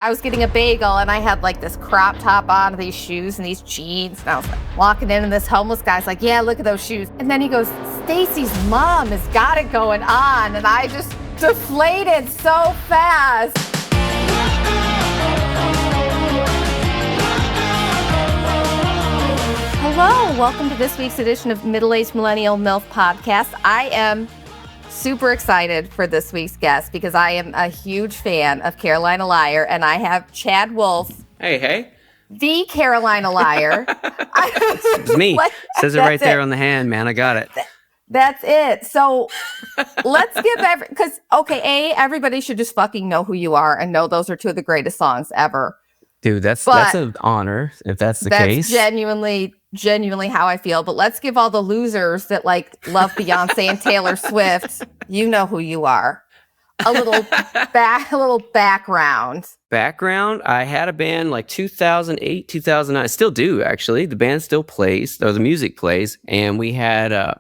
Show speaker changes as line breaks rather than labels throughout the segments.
I was getting a bagel and I had like this crop top on, these shoes and these jeans. And I was like walking in and this homeless guy's like, yeah, look at those shoes. And then he goes, Stacy's mom has got it going on. And I just deflated so fast. Hello, welcome to this week's edition of Middle-Aged Millennial MILF Podcast. I am super excited for this week's guest because I am a huge fan of Carolina Liar, and I have Chad Wolf.
Hey.
The Carolina Liar.
It's me. Says it right there on the hand, man. I got it.
That's it. So let's give because everybody should just fucking know who you are and know those are two of the greatest songs ever.
Dude, that's an honor if that's the case.
That's genuinely how I feel. But let's give all the losers that like love Beyonce and Taylor Swift, you know who you are. A little background.
Background, I had a band like 2008, 2009. I still do, actually. The band still plays, or the music plays. And we had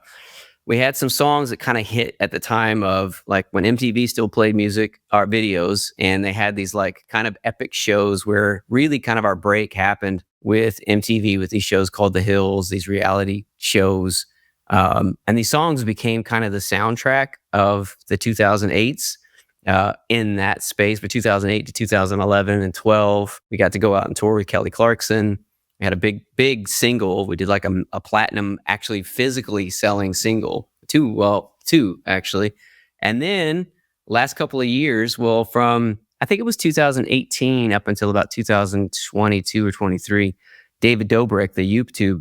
some songs that kind of hit at the time of like when MTV still played music, our videos, and they had these like kind of epic shows where really kind of our break happened with MTV with these shows called The Hills, these reality shows. And these songs became kind of the soundtrack of the 2008s in that space. But 2008 to 2011 and 12, we got to go out and tour with Kelly Clarkson. We had a big single. We did like a platinum, actually physically selling single. Two actually. And then last couple of years, from I think it was 2018 up until about 2022 or 23, David Dobrik, the YouTube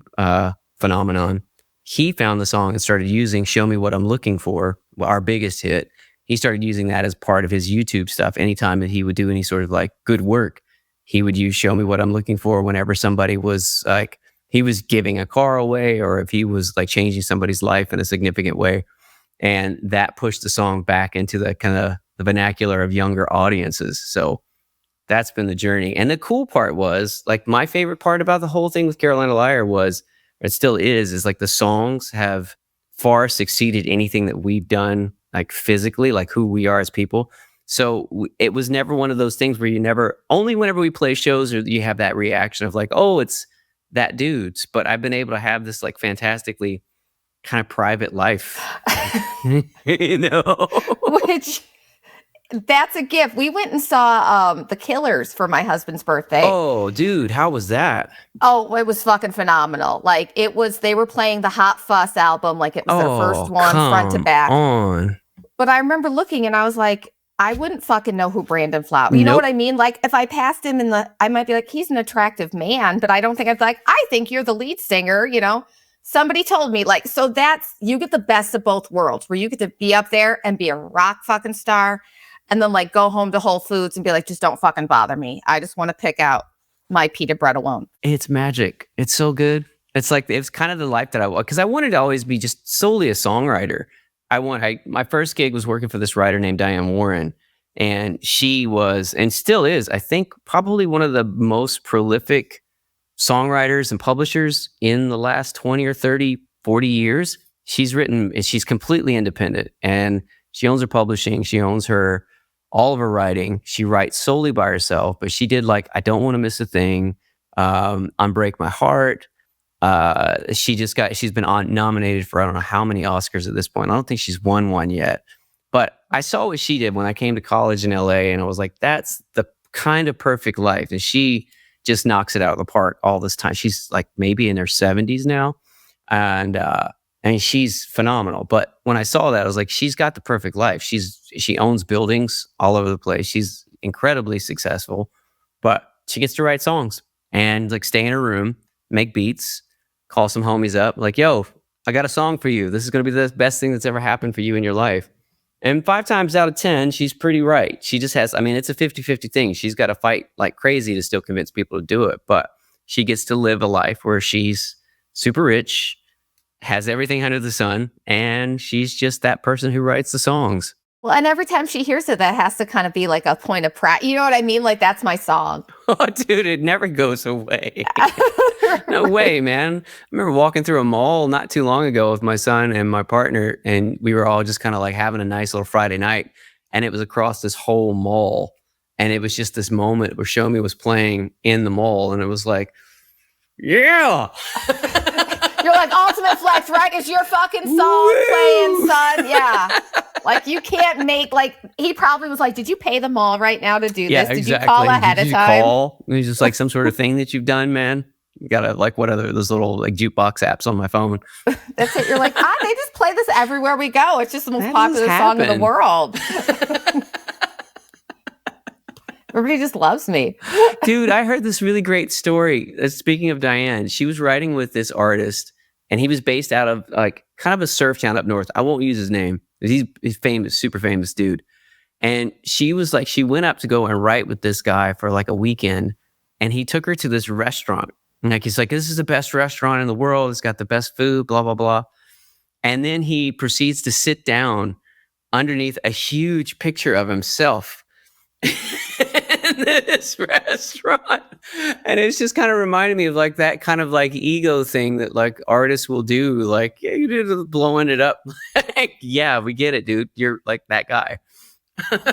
phenomenon, he found the song and started using Show Me What I'm Looking For, our biggest hit. He started using that as part of his YouTube stuff. Anytime that he would do any sort of like good work, he would use Show Me What I'm Looking For whenever somebody was like, he was giving a car away or if he was like changing somebody's life in a significant way. And that pushed the song back into the kind of the vernacular of younger audiences. So that's been the journey. And the cool part was like my favorite part about the whole thing with Carolina Liar was, or it still is like the songs have far succeeded anything that we've done like physically, like who we are as people. So it was never one of those things where only whenever we play shows or you have that reaction of like, oh, it's that dude's. But I've been able to have this like fantastically kind of private life, you know?
Which, that's a gift. We went and saw The Killers for my husband's birthday.
Oh, dude, how was that?
Oh, it was fucking phenomenal. Like they were playing the Hot Fuss album, like it was their first one, front to back. But I remember looking and I was like, I wouldn't fucking know who Brandon Flowers. You know what I mean? Like if I passed him I might be like, he's an attractive man, but I don't think I'd be like, I think you're the lead singer, you know? Somebody told me like, so you get the best of both worlds where you get to be up there and be a rock fucking star and then like go home to Whole Foods and be like, just don't fucking bother me. I just want to pick out my pita bread alone.
It's magic. It's so good. It's like, it's kind of the life that because I wanted to always be just solely a songwriter. My first gig was working for this writer named Diane Warren, and she was, and still is, I think probably one of the most prolific songwriters and publishers in the last 20 or 30, 40 years. She's completely independent and she owns her publishing. She owns all of her writing. She writes solely by herself, but she did like, I Don't Want to Miss a Thing, Unbreak My Heart. She's been nominated for I don't know how many Oscars at this point. I don't think she's won one yet, but I saw what she did when I came to college in LA and I was like, that's the kind of perfect life. And she just knocks it out of the park all this time. She's like maybe in her 70s now. And she's phenomenal. But when I saw that, I was like, she's got the perfect life. She owns buildings all over the place. She's incredibly successful, but she gets to write songs and like stay in her room, make beats, call some homies up, like, yo, I got a song for you. This is going to be the best thing that's ever happened for you in your life. And 5 times out of 10, she's pretty right. She just has, it's a 50-50 thing. She's got to fight like crazy to still convince people to do it. But she gets to live a life where she's super rich, has everything under the sun, and she's just that person who writes the songs.
Well, and every time she hears it, that has to kind of be like a point of pride. You know what I mean? Like, that's my song.
Oh, dude, it never goes away. No way, man. I remember walking through a mall not too long ago with my son and my partner, and we were all just kind of like having a nice little Friday night, and it was across this whole mall. And it was just this moment where Show Me was playing in the mall, and it was like, yeah.
You're like, Ultimate Flex, right? Is your fucking song playing, son? Yeah. Like, you can't make, like, he probably was like, did you pay the mall right now to do this? Did
exactly.
you call ahead of time?
Call? It's just like some sort of thing that you've done, man. You gotta, like, what other those little like jukebox apps on my phone?
That's it. You're like, they just play this everywhere we go. It's just the most popular song in the world. Everybody just loves me.
Dude, I heard this really great story. Speaking of Diane, she was writing with this artist, and he was based out of like kind of a surf town up north. I won't use his name. He's famous, super famous dude. And she was like, she went up to go and write with this guy for like a weekend, and he took her to this restaurant. And like, he's like, this is the best restaurant in the world. It's got the best food, blah, blah, blah. And then he proceeds to sit down underneath a huge picture of himself in this restaurant. And it's just kind of reminded me of like that kind of like ego thing that like artists will do. Like, yeah, you did blowing it up. Like, yeah, we get it, dude. You're like that guy.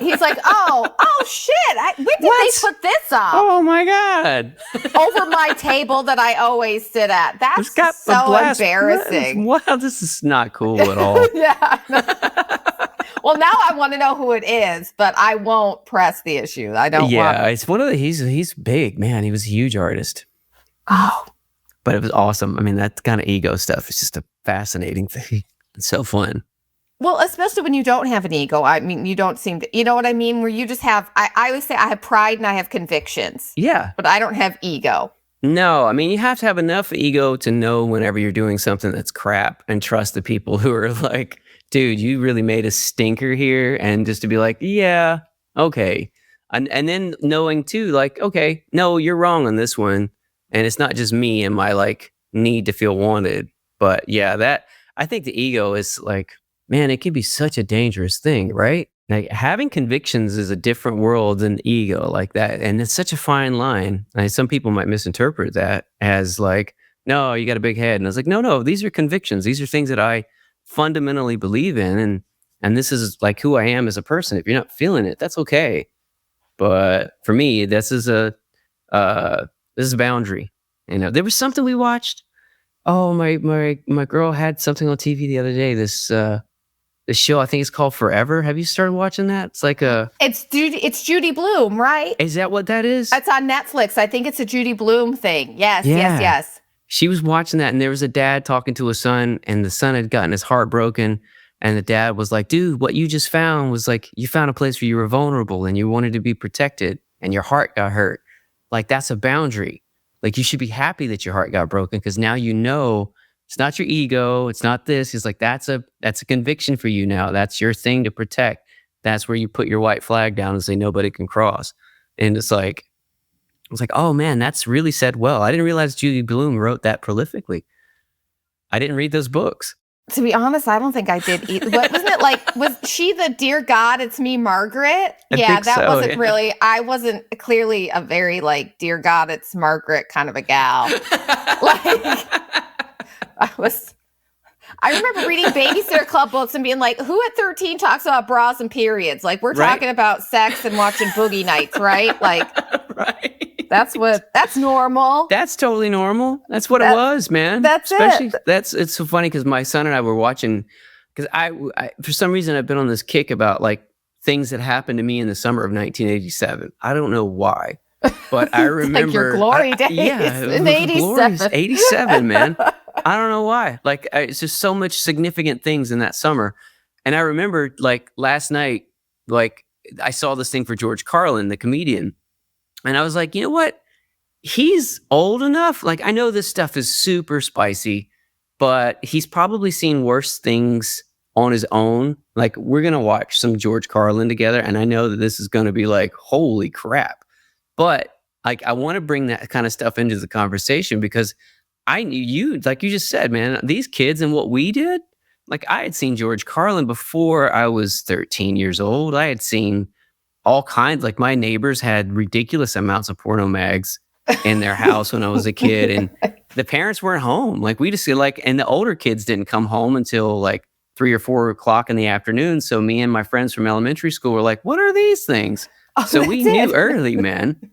He's like, oh shit. When did they put this up?
Oh my God.
Over my table that I always sit at. That's so embarrassing.
Wow, this is not cool at all.
Yeah. Well, now I want to know who it is, but I won't press the issue. I don't want.
Yeah, it's one of the, he's big, man. He was a huge artist.
Oh.
But it was awesome. I mean, that kind of ego stuff is just a fascinating thing. It's so fun.
Well, especially when you don't have an ego. I mean, you don't seem to, you know what I mean? Where you just have, I always say I have pride and I have convictions.
Yeah.
But I don't have ego.
No, I mean, you have to have enough ego to know whenever you're doing something that's crap and trust the people who are like, dude, you really made a stinker here. And just to be like, yeah, okay. And then knowing too, like, okay, no, you're wrong on this one. And it's not just me and my like need to feel wanted. But yeah, that, I think the ego is like, man, it can be such a dangerous thing, right? Like having convictions is a different world than ego like that. And it's such a fine line. Like, some people might misinterpret that as like, no, you got a big head. And I was like, no, these are convictions. These are things that I fundamentally believe in. And this is like who I am as a person. If you're not feeling it, that's okay. But for me, this is a boundary. You know, there was something we watched. Oh, my girl had something on TV the other day. This show, I think it's called Forever. Have you started watching that? It's like
it's Judy Blume, right?
Is that what that is?
It's on Netflix. I think it's a Judy Blume thing. Yes.
She was watching that, and there was a dad talking to a son, and the son had gotten his heart broken, and the dad was like, dude, what you just found was like, you found a place where you were vulnerable and you wanted to be protected and your heart got hurt. Like, that's a boundary. Like, you should be happy that your heart got broken, because now you know it's not your ego. It's not this. It's like, that's a conviction for you now. That's your thing to protect. That's where you put your white flag down and say nobody can cross. And it's like, I was like, oh man, that's really said well. I didn't realize Judy Blume wrote that prolifically. I didn't read those books.
To be honest, I don't think I did either. But wasn't it like, was she the Dear God, It's Me, Margaret? Wasn't really, I wasn't clearly a very like, Dear God, It's Margaret kind of a gal. I remember reading Babysitter Club books and being like, who at 13 talks about bras and periods? Like, we're talking about sex and watching Boogie Nights, right? Like, right. That's normal.
That's totally normal. That's what it was, man. It's so funny because my son and I were watching, because I for some reason I've been on this kick about like things that happened to me in the summer of 1987. I don't know why, but I remember
like your glory days. In 87.
87, man. I don't know why. Like, it's just so much significant things in that summer. And I remember like last night, like I saw this thing for George Carlin, the comedian. And I was like, you know what? He's old enough. Like, I know this stuff is super spicy, but he's probably seen worse things on his own. Like, we're going to watch some George Carlin together. And I know that this is going to be like, holy crap. But like, I want to bring that kind of stuff into the conversation, because I knew you, like you just said, man, these kids and what we did, like I had seen George Carlin before I was 13 years old. I had seen all kinds, like my neighbors had ridiculous amounts of porno mags in their house when I was a kid, and the parents weren't home. Like, we just like, and the older kids didn't come home until like 3 or 4 o'clock in the afternoon. So me and my friends from elementary school were like, what are these things? So we knew early, man.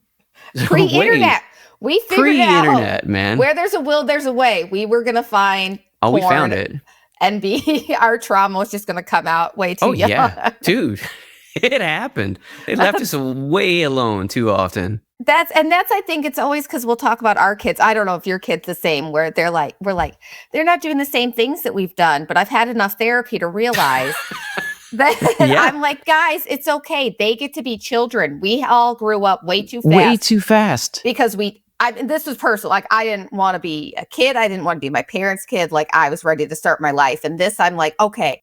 Pre-internet. We figured it out.
Pre-internet, man.
Where there's a will, there's a way. We were going to find porn,
we found it.
And our trauma was just going to come out way too young.
Yeah, dude. It happened. They left us way alone too often.
That's I think it's always because we'll talk about our kids. I don't know if your kid's the same, where we're like, they're not doing the same things that we've done, but I've had enough therapy to realize that I'm like, guys, it's okay. They get to be children. We all grew up way too fast.
Way too fast.
Because this was personal. Like, I didn't want to be a kid. I didn't want to be my parents' kid. Like, I was ready to start my life. And this, I'm like, okay,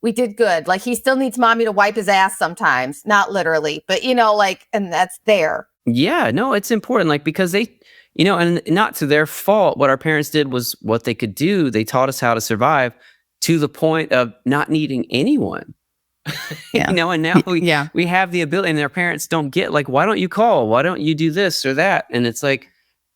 we did good. Like, he still needs mommy to wipe his ass sometimes. Not literally, but and that's there.
Yeah, no, it's important. Like, because they, and not to their fault, what our parents did was what they could do. They taught us how to survive to the point of not needing anyone.
Yeah.
And now we have the ability, and their parents don't get, like, why don't you call? Why don't you do this or that? And it's like,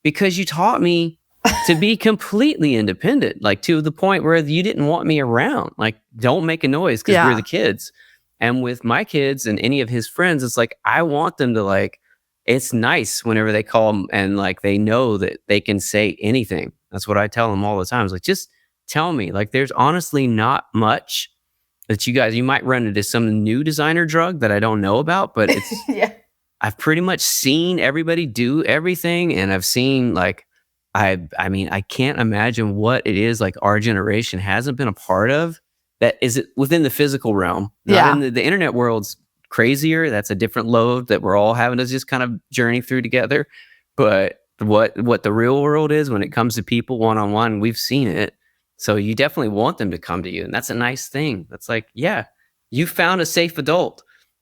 because you taught me to be completely independent, like to the point where you didn't want me around. Like, don't make a noise because we're the kids. And with my kids and any of his friends, it's like, I want them to, like, it's nice whenever they call them and, like, they know that they can say anything. That's what I tell them all the time. It's like, just tell me. Like, there's honestly not much that you might run into some new designer drug that I don't know about, but it's, I've pretty much seen everybody do everything. And I've seen, like, I mean, I can't imagine what it is, like, our generation hasn't been a part of that is within the physical realm. Not in the internet world's crazier. That's a different load that we're all having to just kind of journey through together. But what the real world is when it comes to people one-on-one, we've seen it. So you definitely want them to come to you. And that's a nice thing. That's like, you found a safe adult.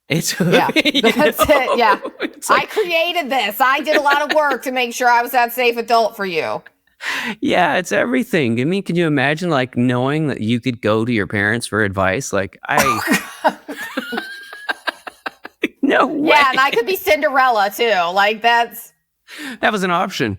That's it. Yeah. Like,
I created this. I did a lot of work to make sure I was that safe adult for you.
Yeah, it's everything. I mean, can you imagine, like, knowing that you could go to your parents for advice? Like, no way.
Yeah, and I could be Cinderella too. Like, that
was an option.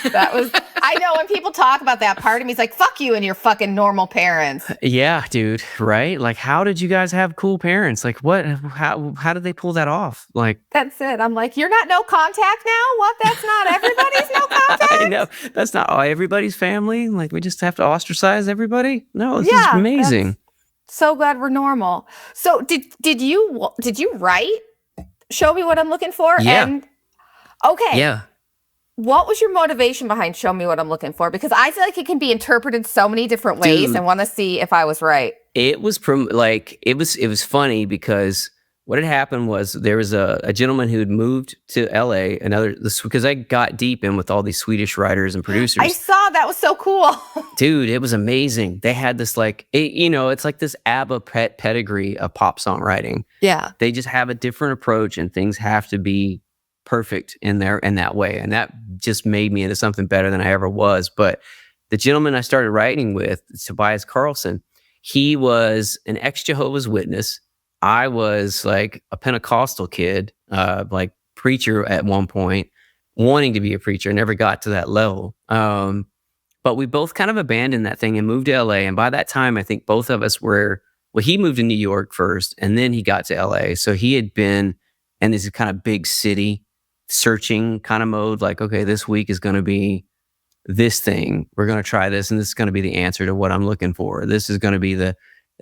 I know when people talk about that, part of me is like, fuck you and your fucking normal parents.
Yeah, dude. Right? Like, how did you guys have cool parents? Like, how did they pull that off? Like,
that's it. I'm like, you're not no contact now? What? That's not everybody's no contact?
I know. That's not everybody's family. Like, we just have to ostracize everybody? No, this is amazing.
So glad we're normal. So did you write Show Me What I'm Looking For?
Yeah.
And okay.
Yeah.
What was your motivation behind Show Me What I'm Looking For? Because I feel like it can be interpreted so many different ways. I want to see if I was right.
It was it was funny because what had happened was there was a gentleman who had moved to LA, because I got deep in with all these Swedish writers and producers.
I saw that was so cool.
Dude, it was amazing. They had this, like, it's like this ABBA pedigree of pop songwriting.
Yeah.
They just have a different approach, and things have to be perfect in that way. And that just made me into something better than I ever was. But the gentleman I started writing with, Tobias Carlson, he was an ex-Jehovah's Witness. I was like a Pentecostal kid, like preacher at one point, wanting to be a preacher, never got to that level. But we both kind of abandoned that thing and moved to LA. And by that time, I think both of us he moved to New York first, and then he got to LA. So he had been in this kind of big city searching kind of mode, like, okay, this week is going to be this thing. We're going to try this, and this is going to be the answer to what I'm looking for. This is going to be the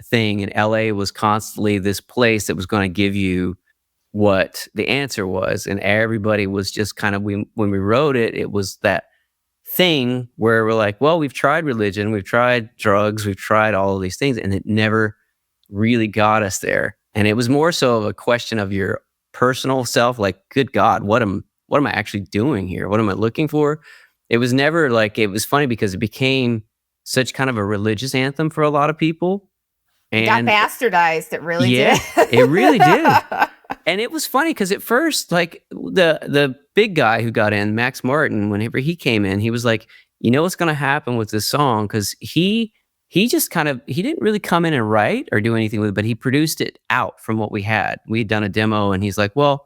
thing. And LA was constantly this place that was going to give you what the answer was. And everybody was just kind of, when we wrote it, it was that thing where we're like, well, we've tried religion, we've tried drugs, we've tried all of these things, and it never really got us there. And it was more so of a question of your personal self, like, good God, what am I actually doing here? What am I looking for? It was never like, it was funny because it became such kind of a religious anthem for a lot of people. And
got bastardized. It really did.
It really did. And it was funny because at first, like, the big guy who got in, Max Martin, whenever he came in, he was like, you know what's going to happen with this song? Because he just kind of, he didn't really come in and write or do anything with it, but he produced it out from what we had. We had done a demo, and he's like, well,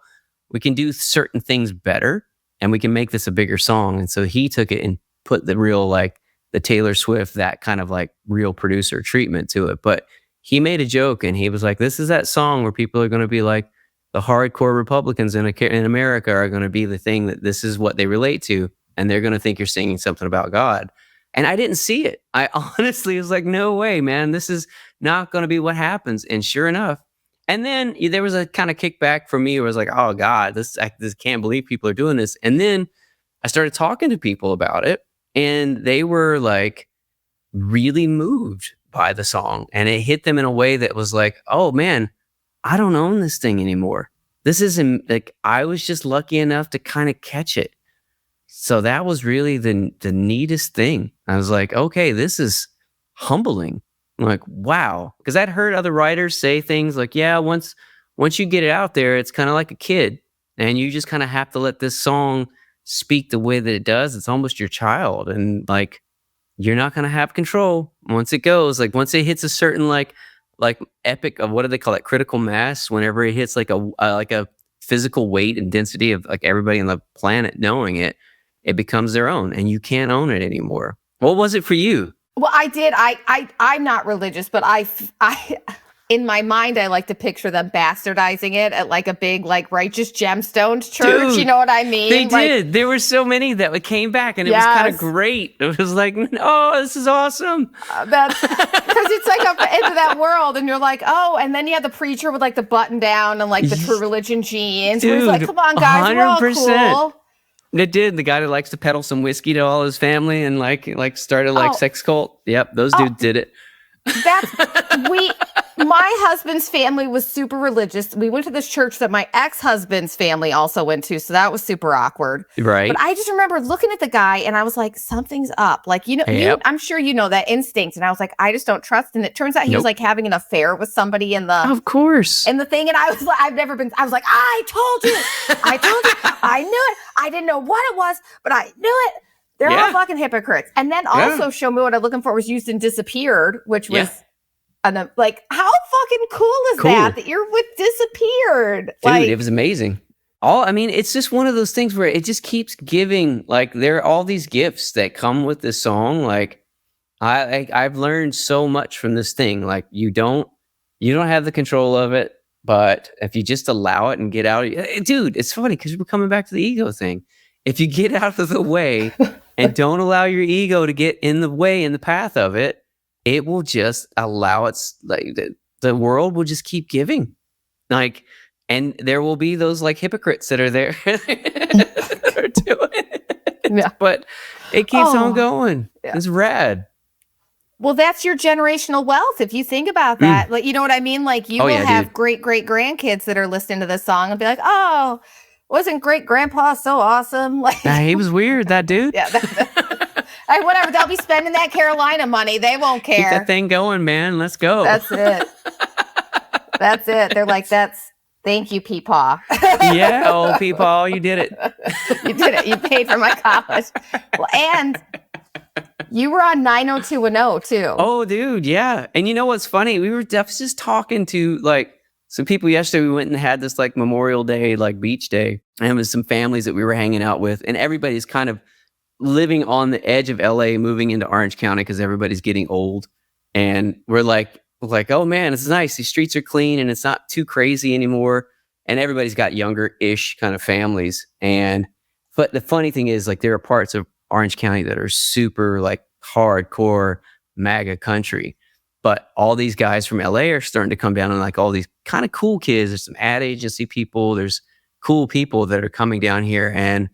we can do certain things better, and we can make this a bigger song. And so he took it and put the real, like, the Taylor Swift, that kind of like real producer treatment to it. But he made a joke, and he was like, this is that song where people are going to be like, the hardcore Republicans in America are going to be the thing that this is what they relate to, and they're going to think you're singing something about God. And I didn't see it. I honestly was like, no way, man, this is not going to be what happens. And sure enough, and then there was a kind of kickback for me where I was like, oh God, I can't believe people are doing this. And then I started talking to people about it, and they were like really moved by the song, and it hit them in a way that was like, oh man, I don't own this thing anymore. This isn't like, I was just lucky enough to kind of catch it. So that was really the neatest thing. I was like, okay, this is humbling. I'm like, wow. Because I'd heard other writers say things like, yeah, once you get it out there, it's kind of like a kid, and you just kind of have to let this song speak the way that it does. It's almost your child, and like, you're not going to have control once it goes. Like once it hits a certain like epic of, what do they call it, critical mass, whenever it hits like a physical weight and density of like everybody on the planet knowing it, it becomes their own, and you can't own it anymore. What was it for you?
Well, I did. I'm not religious, but I in my mind, I like to picture them bastardizing it at like a big, like righteous gemstones church.
Dude,
you know what I mean?
They
like,
did. There were so many that came back, and it was kind of great. It was like, oh, this is awesome.
That's because it's like into that world, and you're like, oh, and then you have the preacher with like the button down and like the True Religion jeans. Dude, he's like, come on, guys, 100%. We're all cool.
It did. The guy that likes to peddle some whiskey to all his family and like started like sex cult. Yep, those dudes did it. My husband's family was super religious. We went to this church that my ex-husband's family also went to, so that was super awkward. Right.
But I just remember looking at the guy, and I was like, something's up. Like, I'm sure you know that instinct. And I was like, I just don't trust. And it turns out he was like having an affair with somebody in the,
of course,
in the thing. And I was like, I was like, I told you, I knew it. I didn't know what it was, but I knew it. They're all fucking hypocrites. And then also Show Me What I'm Looking For was used in Disappeared, which was like, how fucking cool is that you're with Disappeared?
Dude,
like,
it was amazing. It's just one of those things where it just keeps giving. Like, there are all these gifts that come with this song. Like, I've learned so much from this thing. Like, you don't have the control of it, but if you just allow it and get out, dude, it's funny because we're coming back to the ego thing. If you get out of the way and don't allow your ego to get in the way, in the path of it, it will just allow it's like the world will just keep giving. Like, and there will be those like hypocrites that are there that are doing it. Yeah. But it keeps on going. Yeah. It's rad.
Well, that's your generational wealth. If you think about that, like, you know what I mean? Like, you will have great grandkids that are listening to this song and be like, oh, wasn't great grandpa so awesome? Like,
he was weird, that dude.
Yeah. Whatever. They'll be spending that Carolina money. They won't care.
Keep that thing going, man. Let's go.
That's it. That's it. They're like, thank you, Peepaw.
Yeah. Oh, Peepaw, you did it.
You did it. You paid for my college. Well, and you were on 90210 too.
Oh, dude. Yeah. And you know what's funny? We were just talking to like some people yesterday. We went and had this like Memorial Day, like beach day. And it was some families that we were hanging out with. And everybody's kind of living on the edge of LA, moving into Orange County because everybody's getting old. And we're like, oh man, it's nice. These streets are clean and it's not too crazy anymore. And everybody's got younger-ish kind of families. But the funny thing is, like, there are parts of Orange County that are super like hardcore MAGA country. But all these guys from LA are starting to come down, and like all these kind of cool kids. There's some ad agency people. There's cool people that are coming down here. And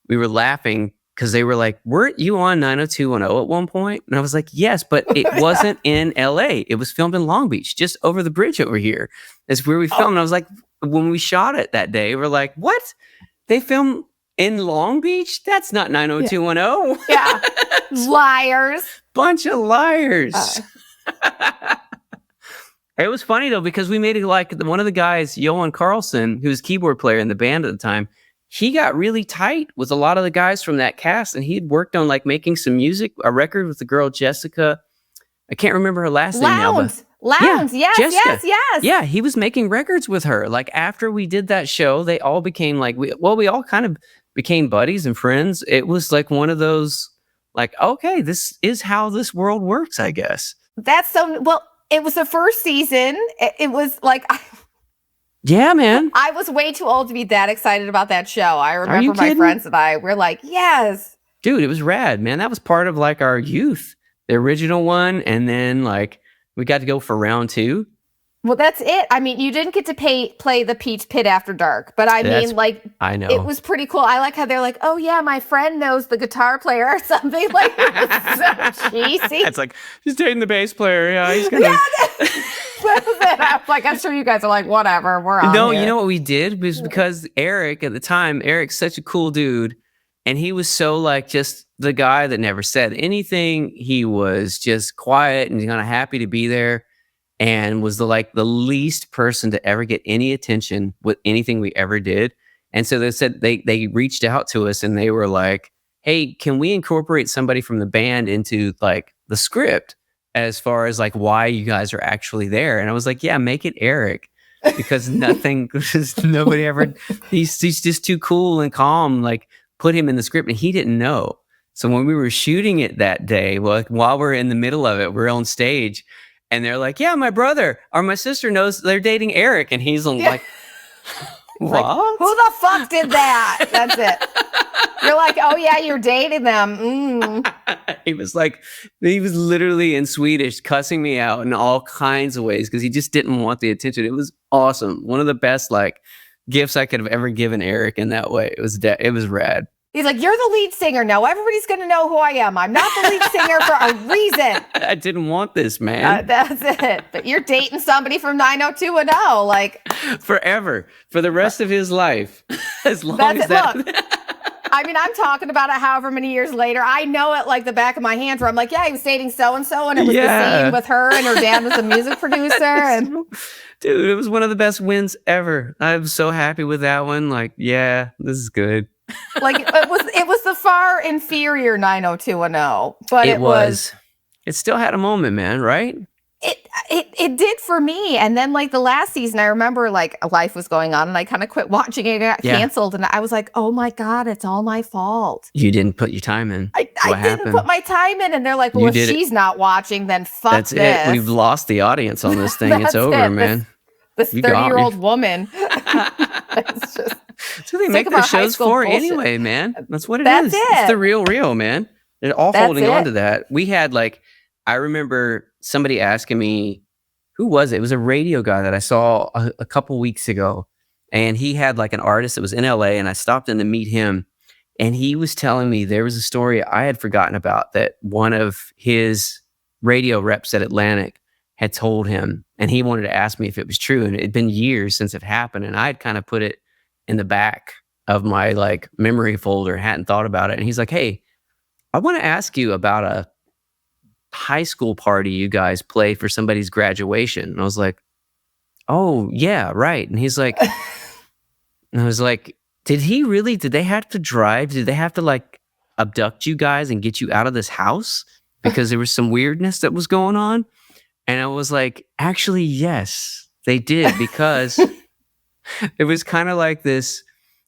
we were laughing because they were like, weren't you on 90210 at one point? And I was like, yes, but it wasn't in LA. It was filmed in Long Beach, just over the bridge over here. That's where we filmed. And I was like, when we shot it that day, we're like, what? They filmed in Long Beach? That's not 90210.
Yeah. Liars.
Bunch of liars. It was funny though, because we made it like one of the guys, Johan Carlson, who's keyboard player in the band at the time, he got really tight with a lot of the guys from that cast, and he had worked on like making some music, a record with the girl Jessica. I can't remember her last name now.
Lowndes, yes,
Jessica.
yes.
Yeah, he was making records with her. Like after we did that show, they all became like, we all kind of became buddies and friends. It was like one of those, like, okay, this is how this world works, I guess.
That's so, well, it was the first season. It was like,
Yeah, man.
I was way too old to be that excited about that show. I remember my friends and I were like, yes.
Dude, it was rad, man. That was part of like our youth, the original one. And then like we got to go for round 2.
Well, that's it. I mean, you didn't get to play the Peach Pit After Dark, but I mean, like,
I know
it was pretty cool. I like how they're like, oh yeah, my friend knows the guitar player or something. Like, it's so cheesy.
It's like, he's dating the bass player. Yeah, he's gonna.
I'm like, I'm sure you guys are like, whatever, we're on.
No,
here.
You know what we did was because Eric at the time, Eric's such a cool dude, and he was so like just the guy that never said anything. He was just quiet and kind of happy to be there. And was the least person to ever get any attention with anything we ever did. And so they said they reached out to us and they were like, hey, can we incorporate somebody from the band into like the script as far as like why you guys are actually there? And I was like, yeah, make it Eric, because nobody ever, he's just too cool and calm. Like put him in the script, and he didn't know. So when we were shooting it that day, like while we're in the middle of it, we're on stage. And they're like, yeah, my brother or my sister knows they're dating Eric. And he's like, what?
Like, who the fuck did that? That's it. You're like, oh yeah, you're dating them.
He was literally in Swedish cussing me out in all kinds of ways because he just didn't want the attention. It was awesome. One of the best like gifts I could have ever given Eric in that way. It was rad.
He's like, you're the lead singer. No, everybody's going to know who I am. I'm not the lead singer for a reason.
I didn't want this, man.
That's it. But you're dating somebody from 90210, like
forever, for the rest of his life, as long as that.
Look, I mean, I'm talking about it however many years later. I know it like the back of my hand where I'm like, yeah, he was dating so-and-so, and it was the scene with her and her dad was a music producer. And
dude, it was one of the best wins ever. I'm so happy with that one. Like, yeah, this is good.
Like it was the far inferior 90210, but
it still had a moment, man, right?
It did for me. And then like the last season, I remember like life was going on and I kind of quit watching it. It got canceled, and I was like, oh my God, it's all my fault.
You didn't put your time in.
I didn't put my time in, and they're like, well, if she's not watching, then fuck
That's
this.
It. We've lost the audience on this thing. It's over, man.
This 30-year-old woman. It's just.
That's what they make their shows for anyway, man. That's what it is. It's the real, man. They're all holding on to that. We had like, I remember somebody asking me, who was it? It was a radio guy that I saw a couple weeks ago. And he had like an artist that was in LA, and I stopped in to meet him. And he was telling me there was a story I had forgotten about that one of his radio reps at Atlantic had told him. And he wanted to ask me if it was true. And it had been years since it happened. And I had kind of put it in the back of my like memory folder, hadn't thought about it. And he's like, hey, I want to ask you about a high school party you guys play for somebody's graduation. And I was like, oh yeah, right. And he's like, and I was like, did they have to drive? Did they have to like abduct you guys and get you out of this house because there was some weirdness that was going on? And I was like, actually, yes, they did, because it was kind of like this,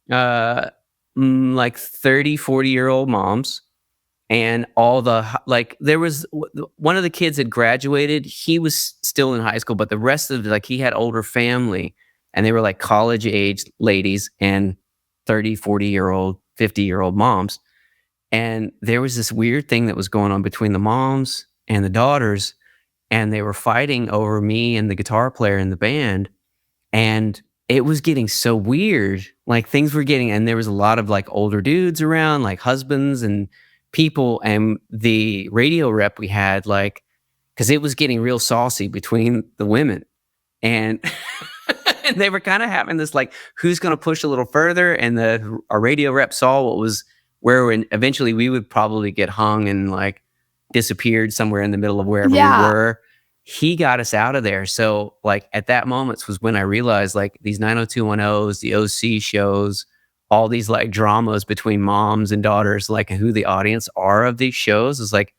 like 30, 40-year-old moms, and all the, like, there was one of the kids had graduated. He was still in high school, but the rest of like, he had older family, and they were like college age ladies and 30, 40-year-old, 50-year-old moms. And there was this weird thing that was going on between the moms and the daughters, and they were fighting over me and the guitar player in the band. And it was getting so weird. Like things were getting, and there was a lot of like older dudes around, like husbands and people. And the radio rep we had, like, because it was getting real saucy between the women. And, and they were kind of having this like, who's going to push a little further? And our radio rep saw what was where eventually we would probably get hung and like disappeared somewhere in the middle of wherever we were. He got us out of there. So like at that moment was when I realized like these 90210s, the OC shows, all these like dramas between moms and daughters, like who the audience are of these shows, is like,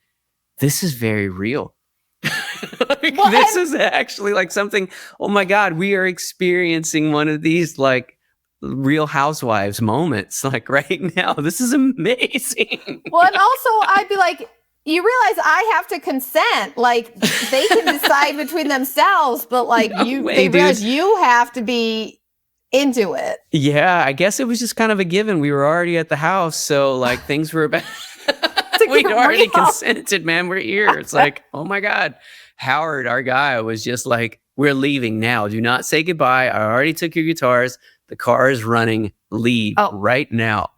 this is very real. Like, this is actually like something, oh my God, we are experiencing one of these like Real Housewives moments like right now. This is amazing.
Well, and also I'd be like, you realize I have to consent. Like they can decide between themselves, but like they realize you have to be into it.
Yeah, I guess it was just kind of a given. We were already at the house, so like things were about. We'd already consented, man. We're here. It's like, oh my God. Howard, our guy, was just like, we're leaving now. Do not say goodbye. I already took your guitars. The car is running. Leave right now.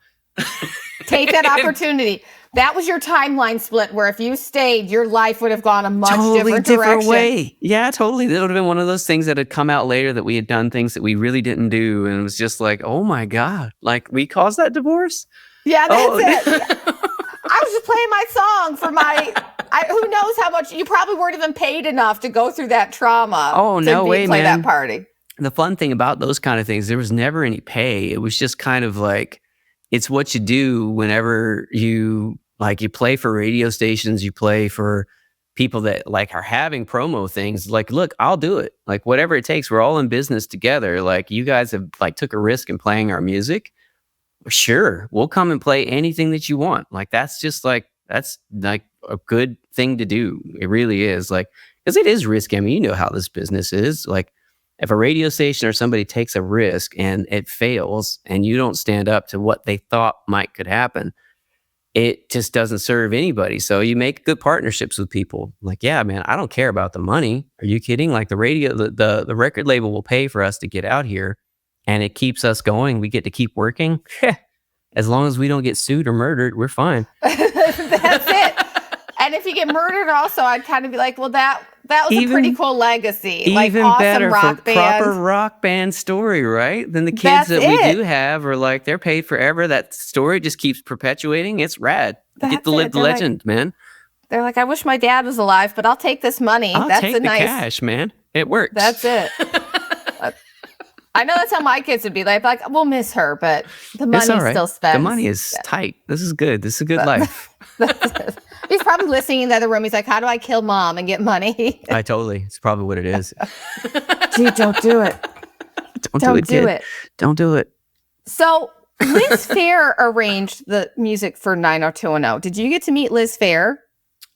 Take that opportunity. That was your timeline split where if you stayed, your life would have gone a much different direction.
Way. Yeah, totally. That would have been one of those things that had come out later that we had done things that we really didn't do. And it was just like, oh my God, like we caused that divorce?
Yeah, that's it. I was just playing my song for who knows how much, you probably weren't even paid enough to go through that trauma.
Oh, no way,
play
man.
That party.
The fun thing about those kind of things, there was never any pay. It was just kind of like, it's what you do whenever you play for radio stations, you play for people that like are having promo things. Like, look, I'll do it. Like whatever it takes, we're all in business together. Like you guys have like took a risk in playing our music. Sure, we'll come and play anything that you want. Like that's like a good thing to do. It really is, like, because it is risky. I mean, you know how this business is. Like if a radio station or somebody takes a risk and it fails and you don't stand up to what they thought could happen, it just doesn't serve anybody. So you make good partnerships with people. Like, yeah, man, I don't care about the money. Are you kidding? Like the record label will pay for us to get out here and it keeps us going. We get to keep working. As long as we don't get sued or murdered, we're fine.
That's it. And if you get murdered also, I'd kind of be like, well, that was a pretty cool legacy.
Even
like awesome
better
rock
for
band.
proper rock band story, right? Then the kids we do have are like, they're paid forever. That story just keeps perpetuating. It's rad. Get the legend, man.
They're like, I wish my dad was alive, but I'll take this money.
I'll take the cash, man. It works.
That's it. I know that's how my kids would be like, we'll miss her, but the money's still spent.
The money is tight. This is good. This is a good life.
He's probably listening in the other room. He's like, how do I kill mom and get money?
It's probably what it is.
Dude, don't do it.
Don't do it. Don't do it.
So Liz Phair arranged the music for 90210. Did you get to meet Liz Phair?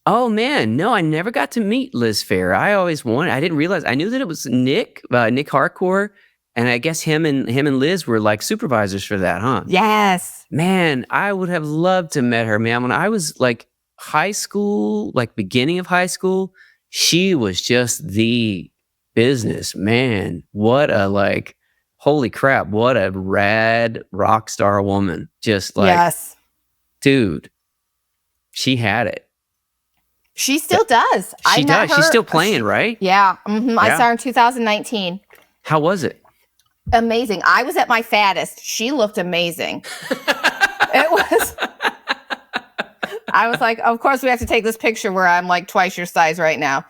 Oh man, no, I never got to meet Liz Phair. I always wanted. I didn't realize. I knew that it was Nick Harcourt. And I guess him and Liz were like supervisors for that, huh?
Yes.
Man, I would have loved to met her, man. When I was like high school, like beginning of high school, she was just the business, man. What a holy crap, what a rad rock star woman. Just like,
yes.
Dude, she had it.
She still does.
She does. She's still playing, right?
Yeah. Mm-hmm. I saw her in 2019.
How was it?
Amazing. I was at my fattest. She looked amazing. I was like, of course we have to take this picture where I'm like twice your size right now.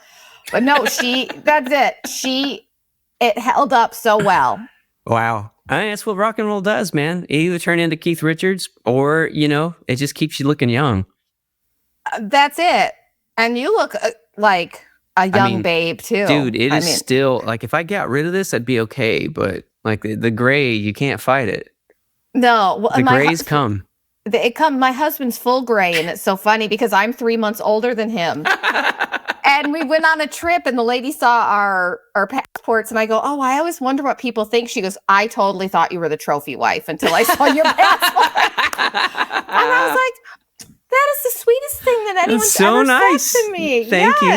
But no, that's it. It held up so well.
Wow. That's what rock and roll does, man. It either turn into Keith Richards or, it just keeps you looking young.
That's it. And you look like a young babe too.
Dude, it is still like, if I got rid of this, I'd be okay. But like the gray, you can't fight it.
No. Well,
the grays come.
My husband's full gray, and it's so funny because I'm 3 months older than him. And we went on a trip, and the lady saw our passports, and I go, oh, I always wonder what people think. She goes, I totally thought you were the trophy wife until I saw your passport. And I was like, that is the sweetest thing that anyone's ever said to me.
Thank you.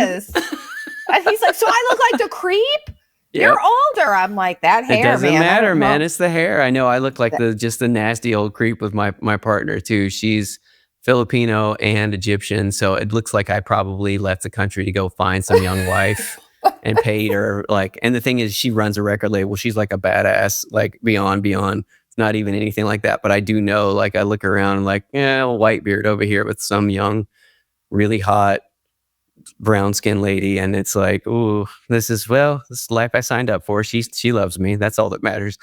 And he's like, so I look like the creep? Yep. You're older. I'm like, that hair, man.
It doesn't matter, man. It's the hair. I know I look like just the nasty old creep with my partner too. She's Filipino and Egyptian, so it looks like I probably left the country to go find some young wife and paid her. And the thing is, she runs a record label. She's like a badass, like beyond. It's not even anything like that. But I do know, I look around like, a white beard over here with some young, really hot brown skinned lady, and it's like, ooh, this is life I signed up for. She loves me. That's all that matters.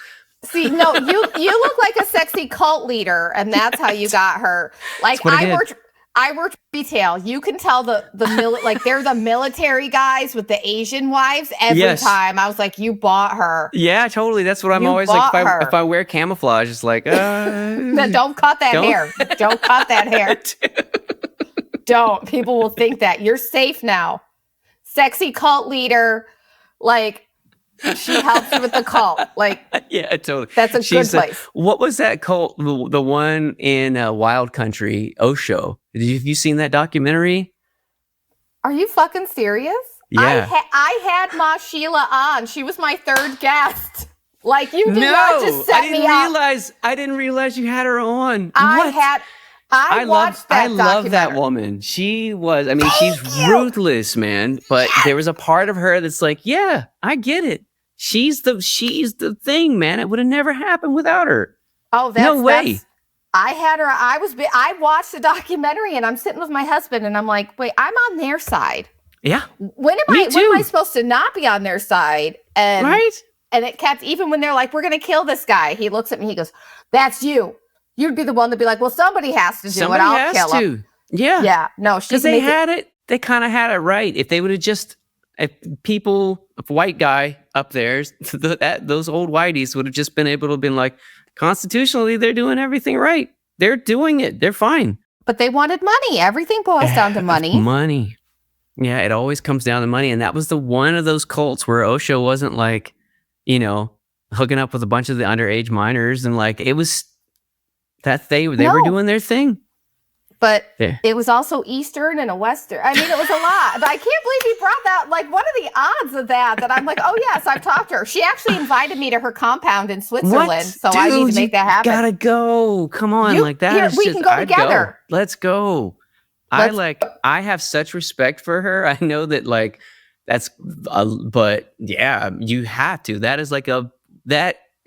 See, no, you look like a sexy cult leader, and that's how you got her. Like I worked retail. You can tell they're the military guys with the Asian wives every time. I was like, you bought her.
Yeah, totally. That's what I'm always like. If I wear camouflage, it's like,
don't cut that hair. Don't cut that hair. Don't. People will think that you're safe now. Sexy cult leader, She helps you with the cult. Like,
yeah, totally.
That's a good place.
What was that cult? The one in Wild Country, Osho. Have you seen that documentary?
Are you fucking serious?
Yeah.
I had Ma Sheela on. She was my third guest. Like, you did not just set me up.
I didn't realize you had her on.
I watched that documentary.
I love that woman. She was, I mean, she's ruthless, man. But there was a part of her that's like, yeah, I get it. She's the thing, man. It would have never happened without her.
Oh,
no way.
I had her. I watched the documentary, and I'm sitting with my husband, and I'm like, wait, I'm on their side.
Yeah.
When am I supposed to not be on their side? And,
right.
And it kept, even when they're like, we're going to kill this guy, he looks at me, he goes, that's you. You'd be the one to be like, well, somebody has to do it. I'll kill him.
Yeah.
Yeah. No,
because they kind of had it right. If they would have if white guy up there, those old whiteys would have just been able to have been like, constitutionally, they're doing everything right. They're doing it. They're fine.
But they wanted money. Everything boils down to money.
Money. Yeah, it always comes down to money. And that was one of those cults where Osho wasn't like, hooking up with a bunch of the underage minors. And like, it was that they were doing their thing.
But it was also Eastern and a Western. I mean, it was a lot. But I can't believe he brought that. Like, what are the odds of that I'm like, oh, yes, I've talked to her. She actually invited me to her compound in Switzerland. What? So I need to make that happen.
Gotta go. Come on. We can go together. Let's go. I have such respect for her. I know that but yeah, you have to. That is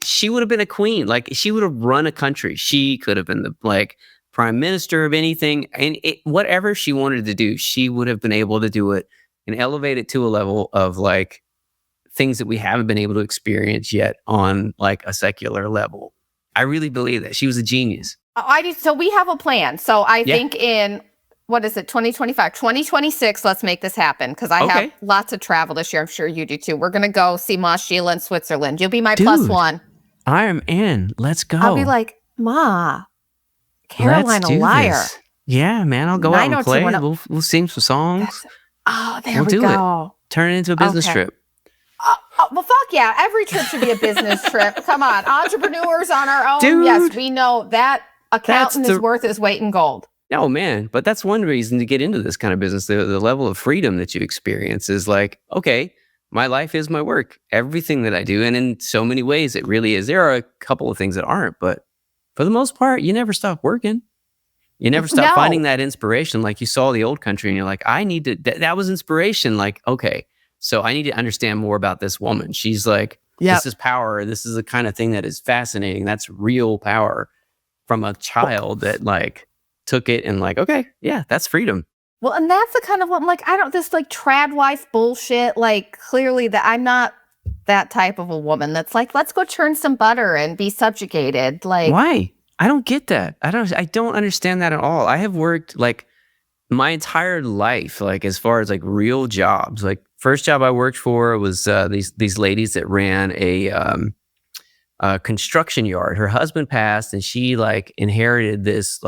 she would have been a queen. Like, she would have run a country. She could have been the prime minister of anything, and whatever she wanted to do, she would have been able to do it and elevate it to a level of things that we haven't been able to experience yet on a secular level. I really believe that she was a genius.
I do. So we have a plan. So I think in, what is it, 2025, 2026, let's make this happen, because I have lots of travel this year. I'm sure you do too. We're going to go see Ma Sheela in Switzerland. You'll be my plus one.
I am in. Let's go.
I'll be like, Ma, Carolina Liar.
This. Yeah, man. I'll go out and play. We'll sing some songs.
There we go.
Turn it into a business trip.
Well, fuck yeah. Every trip should be a business trip. Come on. Entrepreneurs on our own.
Dude,
yes, we know that accountant is worth his weight in gold.
Oh, man. But that's one reason to get into this kind of business. The level of freedom that you experience is like, okay, my life is my work. Everything that I do. And in so many ways, it really is. There are a couple of things that aren't, but for the most part, you never stop working. You never stop finding that inspiration. Like, you saw the old country and you're like, I need to, that was inspiration. Like, okay, so I need to understand more about this woman. She's like, this is power. This is the kind of thing that is fascinating. That's real power from a child that took it and okay, yeah, that's freedom.
Well, and that's the kind of what I'm like, I don't, this trad wife bullshit, clearly that I'm not that type of a woman that's like, let's go churn some butter and be subjugated.
Why? I don't get that. I don't understand that at all. I have worked my entire life, as far as real jobs. First job I worked for was these ladies that ran a construction yard. Her husband passed, and she inherited this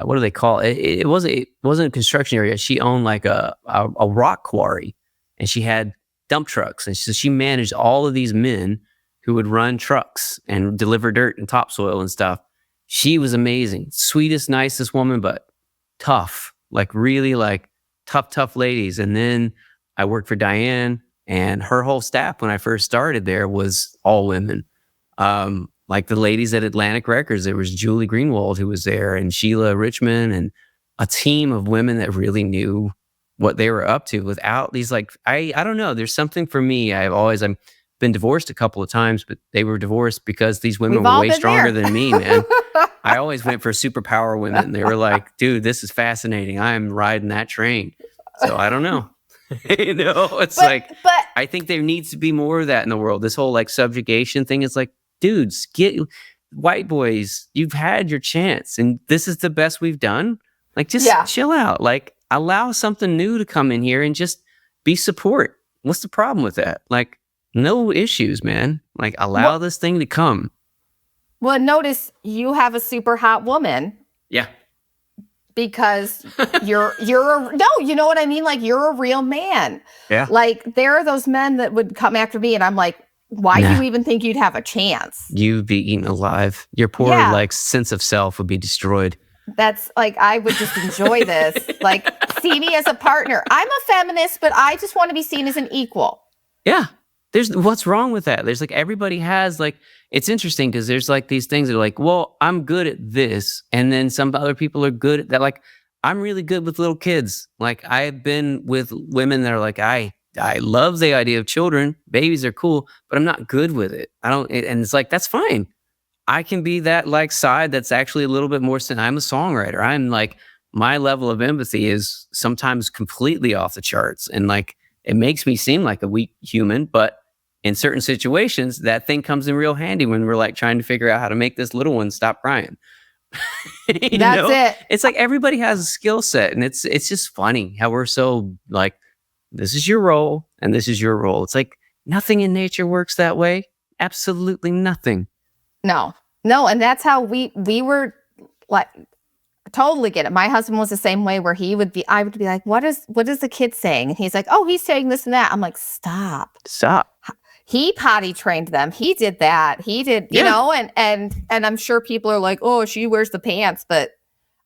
what do they call it? It wasn't a construction area. She owned a rock quarry, and she had dump trucks, and so she managed all of these men who would run trucks and deliver dirt and topsoil and stuff. She was amazing, sweetest, nicest woman, but tough, really tough ladies. And then I worked for Diane, and her whole staff when I first started there was all women. The ladies at Atlantic Records, there was Julie Greenwald who was there, and Sheila Richmond, and a team of women that really knew what they were up to without these I don't know. There's something for me. I'm been divorced a couple of times, but they were divorced because these women were way stronger than me, man. I always went for superpower women. They were like, dude, this is fascinating. I'm riding that train. So I don't know. It's but I think there needs to be more of that in the world. This whole subjugation thing is dudes, white boys, you've had your chance, and this is the best we've done. Just chill out. Allow something new to come in here and just be support. What's the problem with that? No issues, man. Allow this thing to come.
Well, notice you have a super hot woman.
Yeah.
because you're no, you know what I mean? Like, you're a real man.
Yeah.
Like, there are those men that would come after me, and I'm like, why do you even think you'd have a chance?
You'd be eaten alive. Your poor like sense of self would be destroyed.
That's like, I would just enjoy this. Like, see me as a partner. I'm a feminist, but I just want to be seen as an equal.
Yeah. What's wrong with that? There's like, everybody has like, it's interesting because there's like these things that are like, well, I'm good at this. And then some other people are good at that. Like, I'm really good with little kids. Like, I've been with women that are like, I love the idea of children. Babies are cool, but I'm not good with it. And it's like, that's fine. I can be that like side that's actually a little bit more. I'm a songwriter. I'm like, my level of empathy is sometimes completely off the charts. And like, it makes me seem like a weak human, but in certain situations, that thing comes in real handy when we're like trying to figure out how to make this little one stop crying.
That's it.
It's like everybody has a skill set, and it's just funny how we're so like, this is your role and this is your role. It's like nothing in nature works that way. Absolutely nothing.
No, and that's how we were like. Totally get it. My husband was the same way, where I would be like, what is the kid saying? And he's like, oh, he's saying this and that. I'm like, stop. He potty trained them. He did that. He did, you know, and I'm sure people are like, oh, she wears the pants, but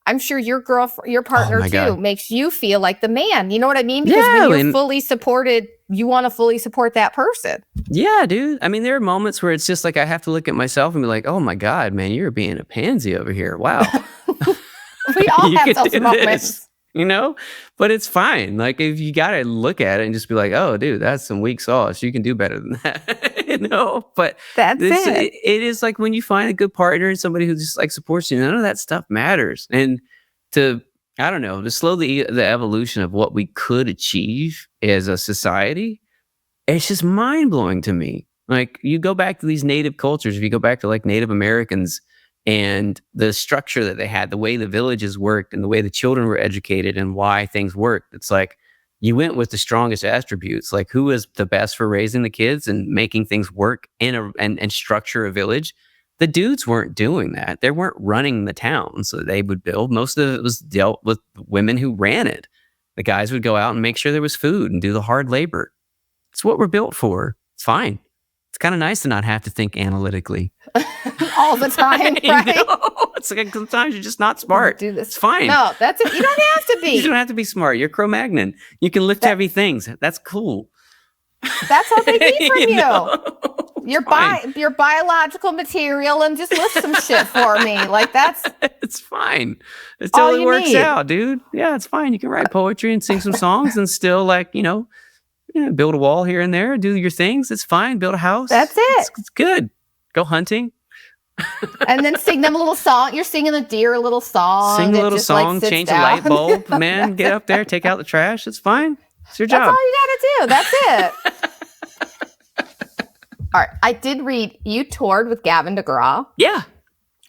I'm sure your partner too God. Makes you feel like the man. You know what I mean? Because when you're fully supported, you want to fully support that person.
Yeah, dude. I mean, there are moments where it's just like, I have to look at myself and be like, oh my God, man, you're being a pansy over here. Wow.
We all have those moments.
You know, but it's fine. Like, if you got to look at it and just be like, oh, dude, that's some weak sauce. You can do better than that. You know, but
that's it.
It is like when you find a good partner and somebody who just like supports you, none of that stuff matters. And to slow the evolution of what we could achieve as a society, it's just mind blowing to me. Like, you go back to these native cultures, if you go back to like Native Americans, and the structure that they had, the way the villages worked and the way the children were educated and why things worked. It's like, you went with the strongest attributes. Like, who was the best for raising the kids and making things work and structure a village? The dudes weren't doing that. They weren't running the town. So they would build. Most of it was dealt with women who ran it. The guys would go out and make sure there was food and do the hard labor. It's what we're built for. It's fine. It's kind of nice to not have to think analytically.
All the time, right?
It's like, sometimes you're just not smart.
Do this.
It's fine.
No, that's it. You don't have to be.
You don't have to be smart. You're Cro-Magnon. You can lift heavy things. That's cool.
That's how they be from you. Your biological material, and just lift some shit for me. Like, that's
it's fine. It totally works out, dude. Yeah, it's fine. You can write poetry and sing some songs and still, like, build a wall here and there, do your things. It's fine. Build a house.
That's it.
It's good. Go hunting.
And then sing them a little song. You're singing the deer a little song.
Sing a little song, like, change a light bulb, man. Get up there, take out the trash. It's fine. It's your job.
That's all you gotta do. That's it. All right. I did read you toured with Gavin DeGraw.
Yeah.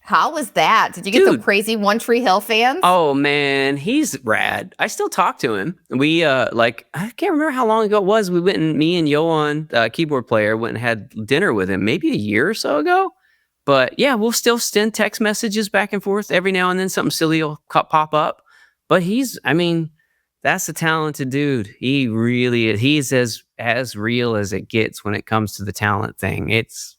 How was that? Did you get the crazy One Tree Hill fans?
Oh man, he's rad. I still talk to him. We I can't remember how long ago it was. We went and me and Johan, keyboard player, went and had dinner with him maybe a year or so ago. But yeah, we'll still send text messages back and forth every now and then. Something silly will pop up. But that's a talented dude. He really is. He's as real as it gets when it comes to the talent thing. It's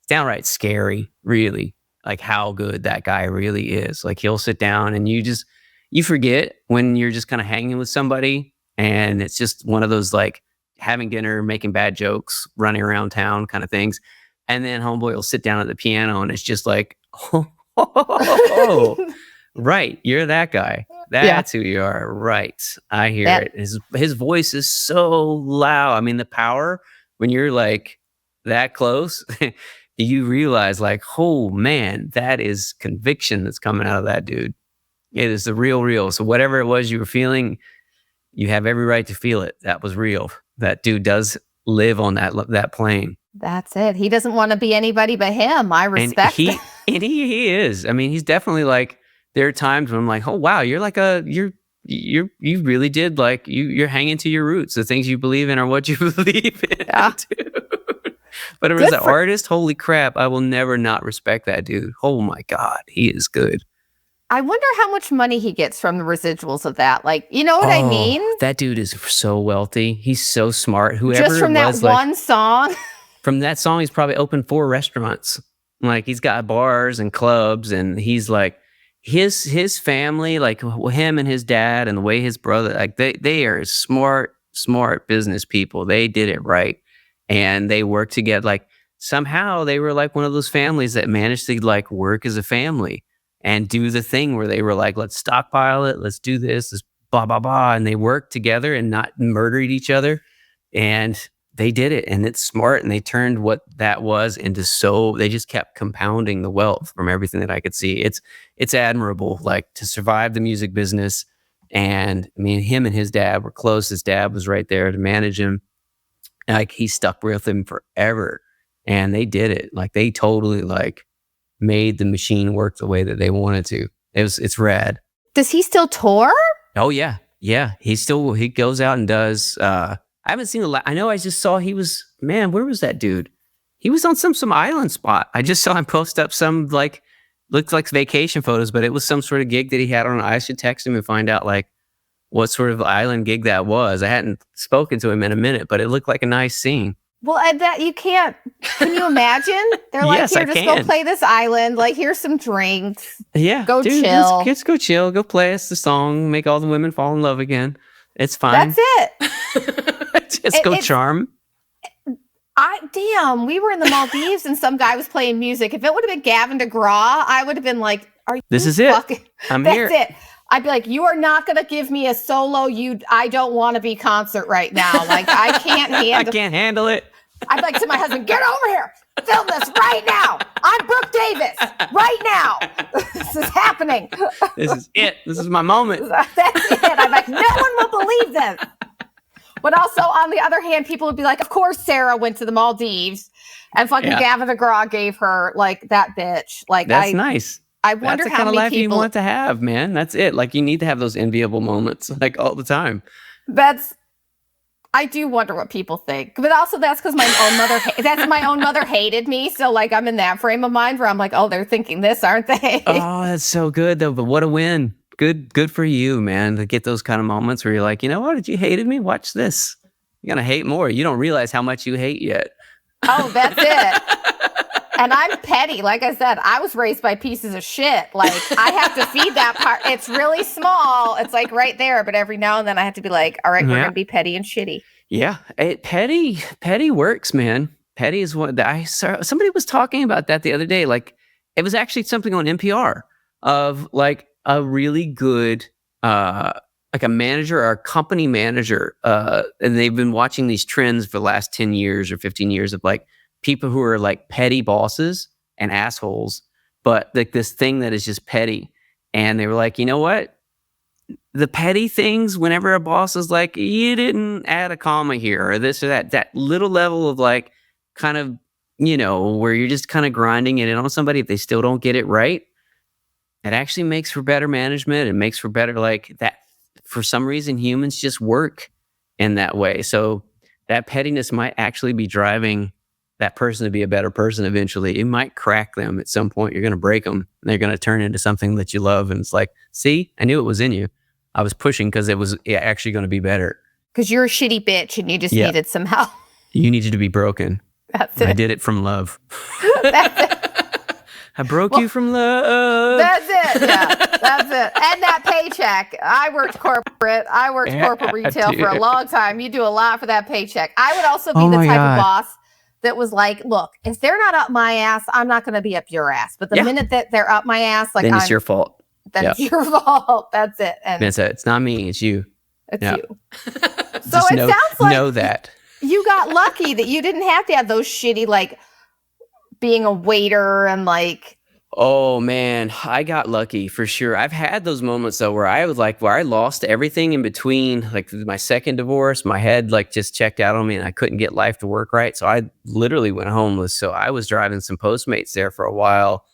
downright scary, really. Like, how good that guy really is. Like, he'll sit down and you forget when you're just kind of hanging with somebody, and it's just one of those like having dinner, making bad jokes, running around town kind of things. And then homeboy will sit down at the piano and it's just like, oh, right. You're that guy. That's who you are. Right. I hear it. His voice is so loud. I mean, the power when you're like that close, you realize like, oh man, that is conviction that's coming out of that dude. It is the real. So whatever it was you were feeling, you have every right to feel it. That was real. That dude does live on that plane. That's
it. He doesn't want to be anybody but him. I respect it.
And he is. I mean, he's definitely like, there are times when I'm like, oh wow, you're like you really did like you're hanging to your roots. The things you believe in are what you believe in.
Yeah.
Dude. But as an artist, holy crap, I will never not respect that dude. Oh my God, he is good.
I wonder how much money he gets from the residuals of that. Like, you know what I mean?
That dude is so wealthy. He's so smart. Whoever
just from that one song.
From that song, he's probably opened 4 restaurants. Like, he's got bars and clubs, and he's like, his family, like him and his dad and the way his brother, like they are smart business people. They did it right, and they work together. Like, somehow they were like one of those families that managed to like work as a family and do the thing where they were like, let's stockpile it, let's do this, let's blah blah blah, and they worked together and not murdered each other, and they did it, and it's smart, and they turned what that was into they just kept compounding the wealth from everything that I could see. It's admirable, like, to survive the music business. And I mean, him and his dad were close. His dad was right there to manage him. Like, he stuck with him forever, and they did it. Like, they totally like made the machine work the way that they wanted to. It's rad.
Does he still tour?
Oh yeah. He goes out and does, I haven't seen I know I just saw where was that dude? He was on some island spot. I just saw him post up some like, looked like vacation photos, but it was some sort of gig that he had on. I should text him and find out like what sort of island gig that was. I hadn't spoken to him in a minute, but it looked like a nice scene.
Well, that you can't. Can you imagine? They're like,
yes,
here, just go play this island. Like, here's some drinks.
Yeah,
go chill.
Just go chill. Go play us the song. Make all the women fall in love again. It's fine.
That's it.
Just go charm.
Damn, we were in the Maldives and some guy was playing music. If it would have been Gavin DeGraw, I would have been like, "Are you?
This is it. I'm here."
That's it. I'd be like, you are not going to give me a solo. I don't want to be concert right now. Like, I can't handle.
I can't handle it.
I'd like to my husband, get over here, film this right now. I'm Brooke Davis right now. This is happening.
This is it. This is my moment.
That's it. I'm like, no one will believe this. But also, on the other hand, people would be like, of course, Sarah went to the Maldives and fucking Gavin DeGraw gave her like that bitch. Like,
that's nice.
I wonder
that's the
how
kind of
many
life
people
you want to have, man. That's it. Like, you need to have those enviable moments like all the time.
I do wonder what people think, but also that's because my own mother hated me. So like, I'm in that frame of mind where I'm like, oh, they're thinking this, aren't they?
Oh, that's so good though. But what a win. Good for you, man, to get those kind of moments where you're like, you know what? Did you hated me? Watch this. You're going to hate more. You don't realize how much you hate yet.
Oh, that's it. And I'm petty. Like I said, I was raised by pieces of shit. Like, I have to feed that part. It's really small. It's like right there. But every now and then I have to be like, all right, we're going to be petty and shitty.
Yeah. Petty works, man. Petty is what I saw. Somebody was talking about that the other day. Like, it was actually something on NPR of like a really good, like a manager or a company manager. And they've been watching these trends for the last 10 years or 15 years of like, people who are like petty bosses and assholes, but like this thing that is just petty. And they were like, you know what? The petty things, whenever a boss is like, you didn't add a comma here or this or that little level of like kind of, you know, where you're just kind of grinding it in on somebody if they still don't get it right, it actually makes for better management. It makes for better, like that. For some reason, humans just work in that way. So that pettiness might actually be driving that person to be a better person eventually. It might crack them at some point. You're going to break them and they're going to turn into something that you love. And it's like, see, I knew it was in you. I was pushing because it was actually going to be better.
Because you're a shitty bitch and you just needed some help.
You needed to be broken.
That's it.
I did it from love.
That's it.
I broke you from love.
That's it. Yeah, that's it. And that paycheck. I worked corporate retail for a long time. You do a lot for that paycheck. I would also be the type of boss that was like, look, if they're not up my ass, I'm not going to be up your ass. But the minute that they're up my ass, like,
then it's your fault.
Then it's your fault. That's it. And
that's it. It's not me. It's you.
It's you. So
Just
it sounds like
know that
you got lucky that you didn't have to have those shitty, like, being a waiter and like.
Oh man, I got lucky for sure. I've had those moments though where I lost everything in between, like my second divorce, my head like just checked out on me and I couldn't get life to work right. So I literally went homeless. So I was driving some Postmates there for a while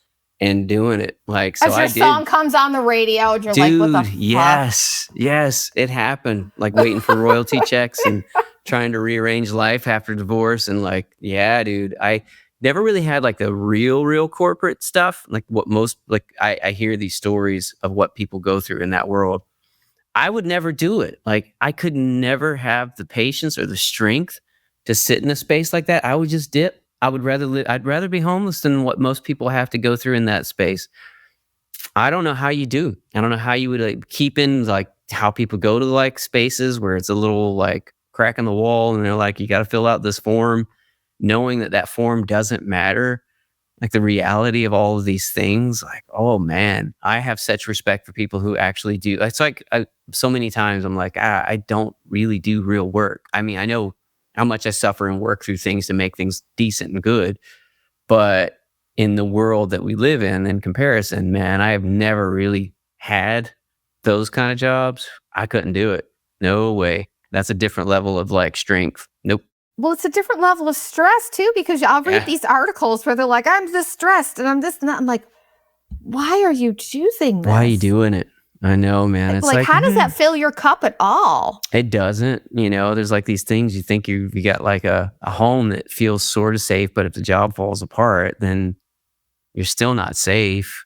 and doing it. Like, so
as your song comes on the radio and you're like, what the fuck?
Yes, it happened. Like waiting for royalty checks and trying to rearrange life after divorce. And like, yeah, dude, never really had like the real corporate stuff. Like what most, like I hear these stories of what people go through in that world. I would never do it. Like I could never have the patience or the strength to sit in a space like that. I would just dip. I'd rather be homeless than what most people have to go through in that space. I don't know how you do. I don't know how you would like, keep in like how people go to like spaces where it's a little like crack in the wall and they're like, you got to fill out this form, knowing that form doesn't matter. Like the reality of all of these things, like, oh man, I have such respect for people who actually do. It's like so many times I'm like, I don't really do real work. I mean, I know how much I suffer and work through things to make things decent and good. But in the world that we live in comparison, man, I have never really had those kind of jobs. I couldn't do it. No way. That's a different level of like strength. Nope.
Well, it's a different level of stress too, because I'll read these articles where they're like, I'm distressed and I'm this and that. I'm like, why are you choosing this?
Why are you doing it? I know, man. It's like
how does that fill your cup at all?
It doesn't. You know, there's like these things you think you got like a home that feels sort of safe, but if the job falls apart, then you're still not safe.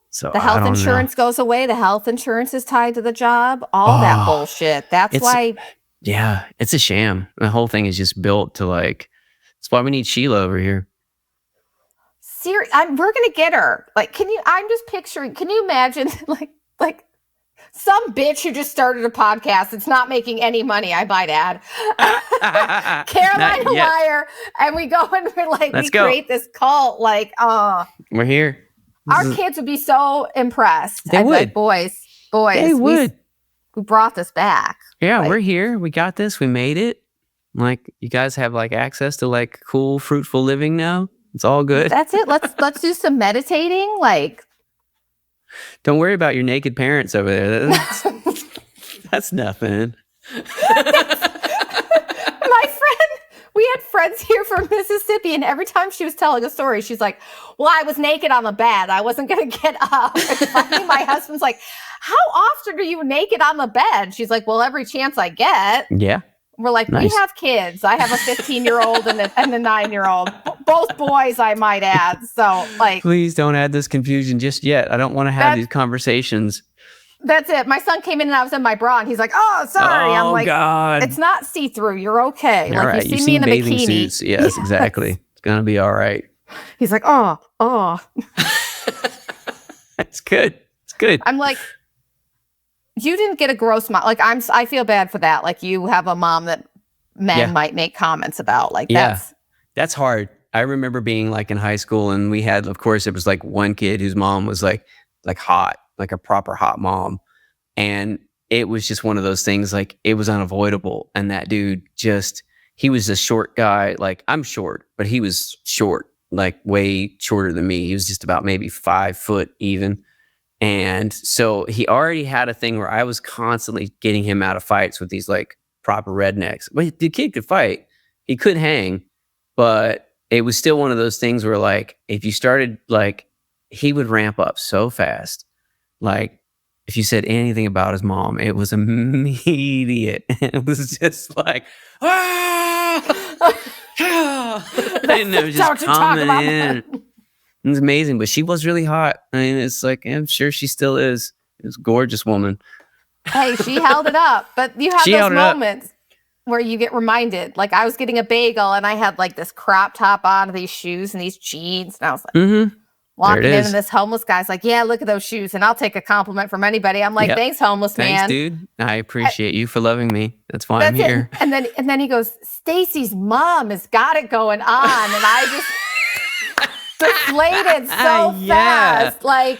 So
the health insurance goes away. The health insurance is tied to the job. All that bullshit. That's why.
Yeah, it's a sham. The whole thing is just built to like. That's why we need Sheila over here.
We're gonna get her. Like, I'm just picturing. Can you imagine, like some bitch who just started a podcast? It's not making any money, I might add. Carolina Wire, and we go and we're like, create this cult. Like,
we're here.
Our kids would be so impressed.
They would.
Like, boys.
They would.
We brought this back.
Yeah, like, we're here. We got this. We made it. Like, you guys have like access to like cool, fruitful living now. It's all good.
That's it. Let's do some meditating. Like,
don't worry about your naked parents over there. That's nothing.
We had friends here from Mississippi, and every time she was telling a story, she's like, well, I was naked on the bed. I wasn't going to get up. And finally, my husband's like, how often are you naked on the bed? She's like, well, every chance I get.
Yeah.
We're like, nice. We have kids. I have a 15-year-old and a 9-year-old. Both boys, I might add. So, like,
please don't add this confusion just yet. I don't want to have these conversations.
That's it. My son came in and I was in my bra and he's like, oh, sorry. I'm like, God. It's not see-through. You're okay.
All
like,
right.
you see me in a bikini.
Suits. Yes, exactly. It's going to be all right.
He's like, oh.
It's good. It's good.
I'm like, you didn't get a gross mom. Like, I feel bad for that. Like, you have a mom that men might make comments about. Like,
that's hard. I remember being like in high school and we had, of course, it was like one kid whose mom was like hot. Like a proper hot mom. And it was just one of those things, like it was unavoidable. And that dude he was a short guy. Like I'm short, but he was short, like way shorter than me. He was just about maybe 5 foot even. And so he already had a thing where I was constantly getting him out of fights with these like proper rednecks. But the kid could fight. He could hang, but it was still one of those things where like, if you started like, he would ramp up so fast. Like, if you said anything about his mom, it was immediate. It was just like, and it was just coming in. It was amazing, but she was really hot. I mean, it's like, I'm sure she still is. It was a gorgeous woman.
Hey, she held it up. But you have those moments where you get reminded. Like, I was getting a bagel, and I had, like, this crop top on, these shoes and these jeans. And I was like, walking in, and this homeless guy's like, yeah, look at those shoes. And I'll take a compliment from anybody. I'm like, thanks, homeless man.
Thanks, dude. I appreciate you for loving me. That's why I'm here.
And then he goes, Stacy's mom has got it going on. And I just deflated so fast. Like,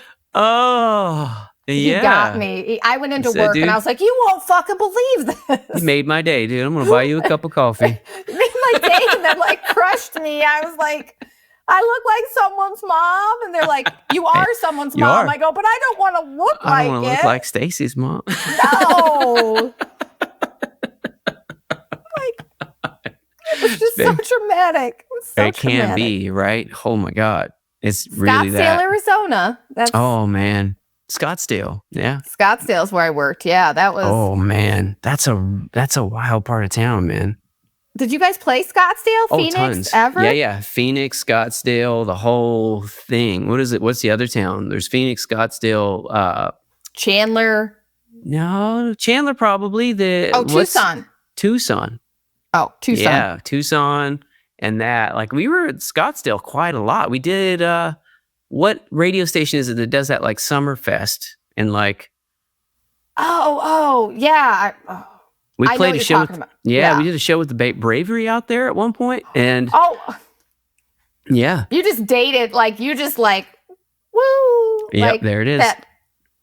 he got me. I went into work and I was like, you won't fucking believe this.
You made my day, dude. I'm going to buy you a cup of coffee.
It made my day, and that like crushed me. I was like, I look like someone's mom, and they're like, "You are someone's mom."
Are.
I go, but I don't want to look like it.
I don't want to look like Stacy's mom.
No. Like, it was just so dramatic.
It can be, right? Oh my God, it's really that.
Scottsdale, Arizona.
Oh man, Scottsdale. Yeah,
Scottsdale's where I worked. Yeah, that was.
Oh man, that's a wild part of town, man.
Did you guys play Scottsdale, Phoenix,
tons.
ever?
Yeah. Phoenix, Scottsdale, the whole thing. What is it? What's the other town? There's Phoenix, Scottsdale,
Chandler.
No, Chandler probably.
Tucson.
Tucson.
Oh, Tucson.
Yeah, Tucson and that. Like we were at Scottsdale quite a lot. We did what radio station is it that does that like Summerfest and like
yeah.
we
I
played
know
a
what
show
you're
with,
talking about.
we did a show with the Bravery out there at one point and yeah.
You just dated woo.
Yep,
like,
there it is.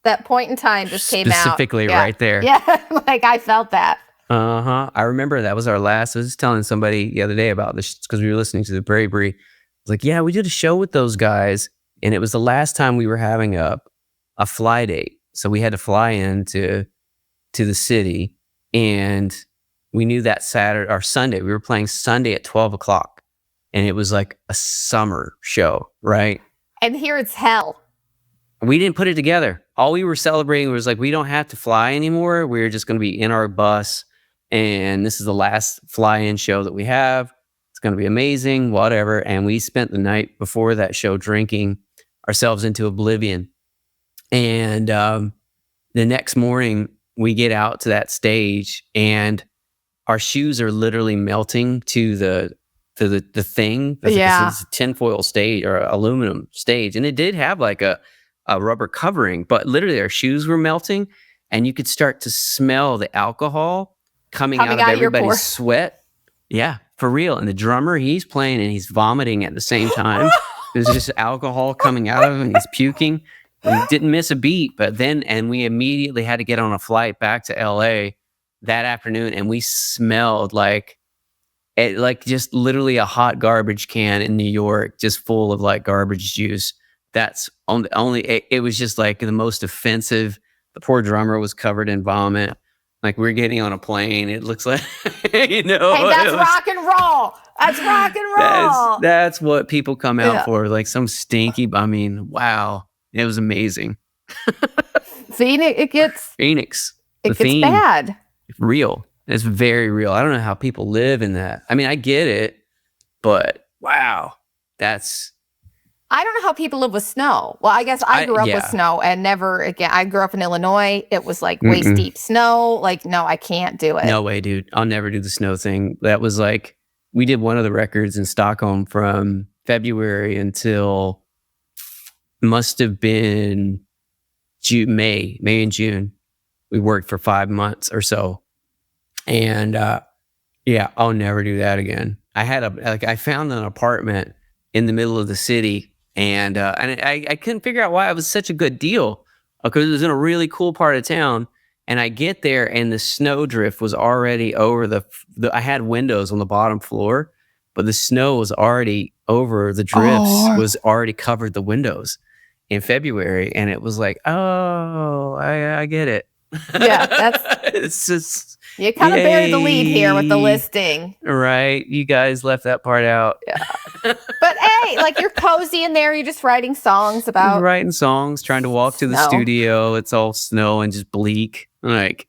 That point in time just came out.
Specifically right there.
Yeah, like I felt that.
I remember that was our last. I was telling somebody the other day about this because we were listening to the Bravery. I was like, yeah, we did a show with those guys, and it was the last time we were having a fly date. So we had to fly into the city, and we knew that Saturday or Sunday. We were playing Sunday at 12:00, and it was like a summer show, right?
And here it's hell.
We didn't put it together. All we were celebrating was like, we don't have to fly anymore. We're just going to be in our bus. And this is the last fly-in show that we have. It's going to be amazing, whatever. And we spent the night before that show drinking ourselves into oblivion. And the next morning, we get out to that stage, and our shoes are literally melting to the thing. It's a tinfoil stage or aluminum stage. And it did have like a rubber covering, but literally our shoes were melting, and you could start to smell the alcohol coming out of everybody's sweat. Yeah, for real. And the drummer, he's playing and he's vomiting at the same time. There's just alcohol coming out of him, and he's puking. We didn't miss a beat, and we immediately had to get on a flight back to LA that afternoon, and we smelled like just literally a hot garbage can in New York, just full of like garbage juice. That's it was just like the most offensive. The poor drummer was covered in vomit. Like we're getting on a plane. It looks like,
Hey, that's rock and roll. That's rock and roll.
That's what people come out for. Like some stinky, wow. It was amazing.
Phoenix, it gets bad.
Real. It's very real. I don't know how people live in that. I mean, I get it, but wow.
I don't know how people live with snow. Well, I guess I grew up with snow and never again. I grew up in Illinois. It was like waist deep snow. Like, no, I can't do it.
No way, dude. I'll never do the snow thing. That was like, we did one of the records in Stockholm from February until must have been May and June. We worked for 5 months or so. And I'll never do that again. I found an apartment in the middle of the city, and I couldn't figure out why it was such a good deal, because it was in a really cool part of town. And I get there, and the snow drift was already over I had windows on the bottom floor, but the snow was already over the drifts, was already covered the windows in February. And it was like, oh, I get it.
Yeah, that's
it's just
you kind of buried the lead here with the listing,
right? You guys left that part out.
Yeah, but hey, like you're cozy in there. You're just writing songs,
trying to walk to the studio. It's all snow and just bleak, like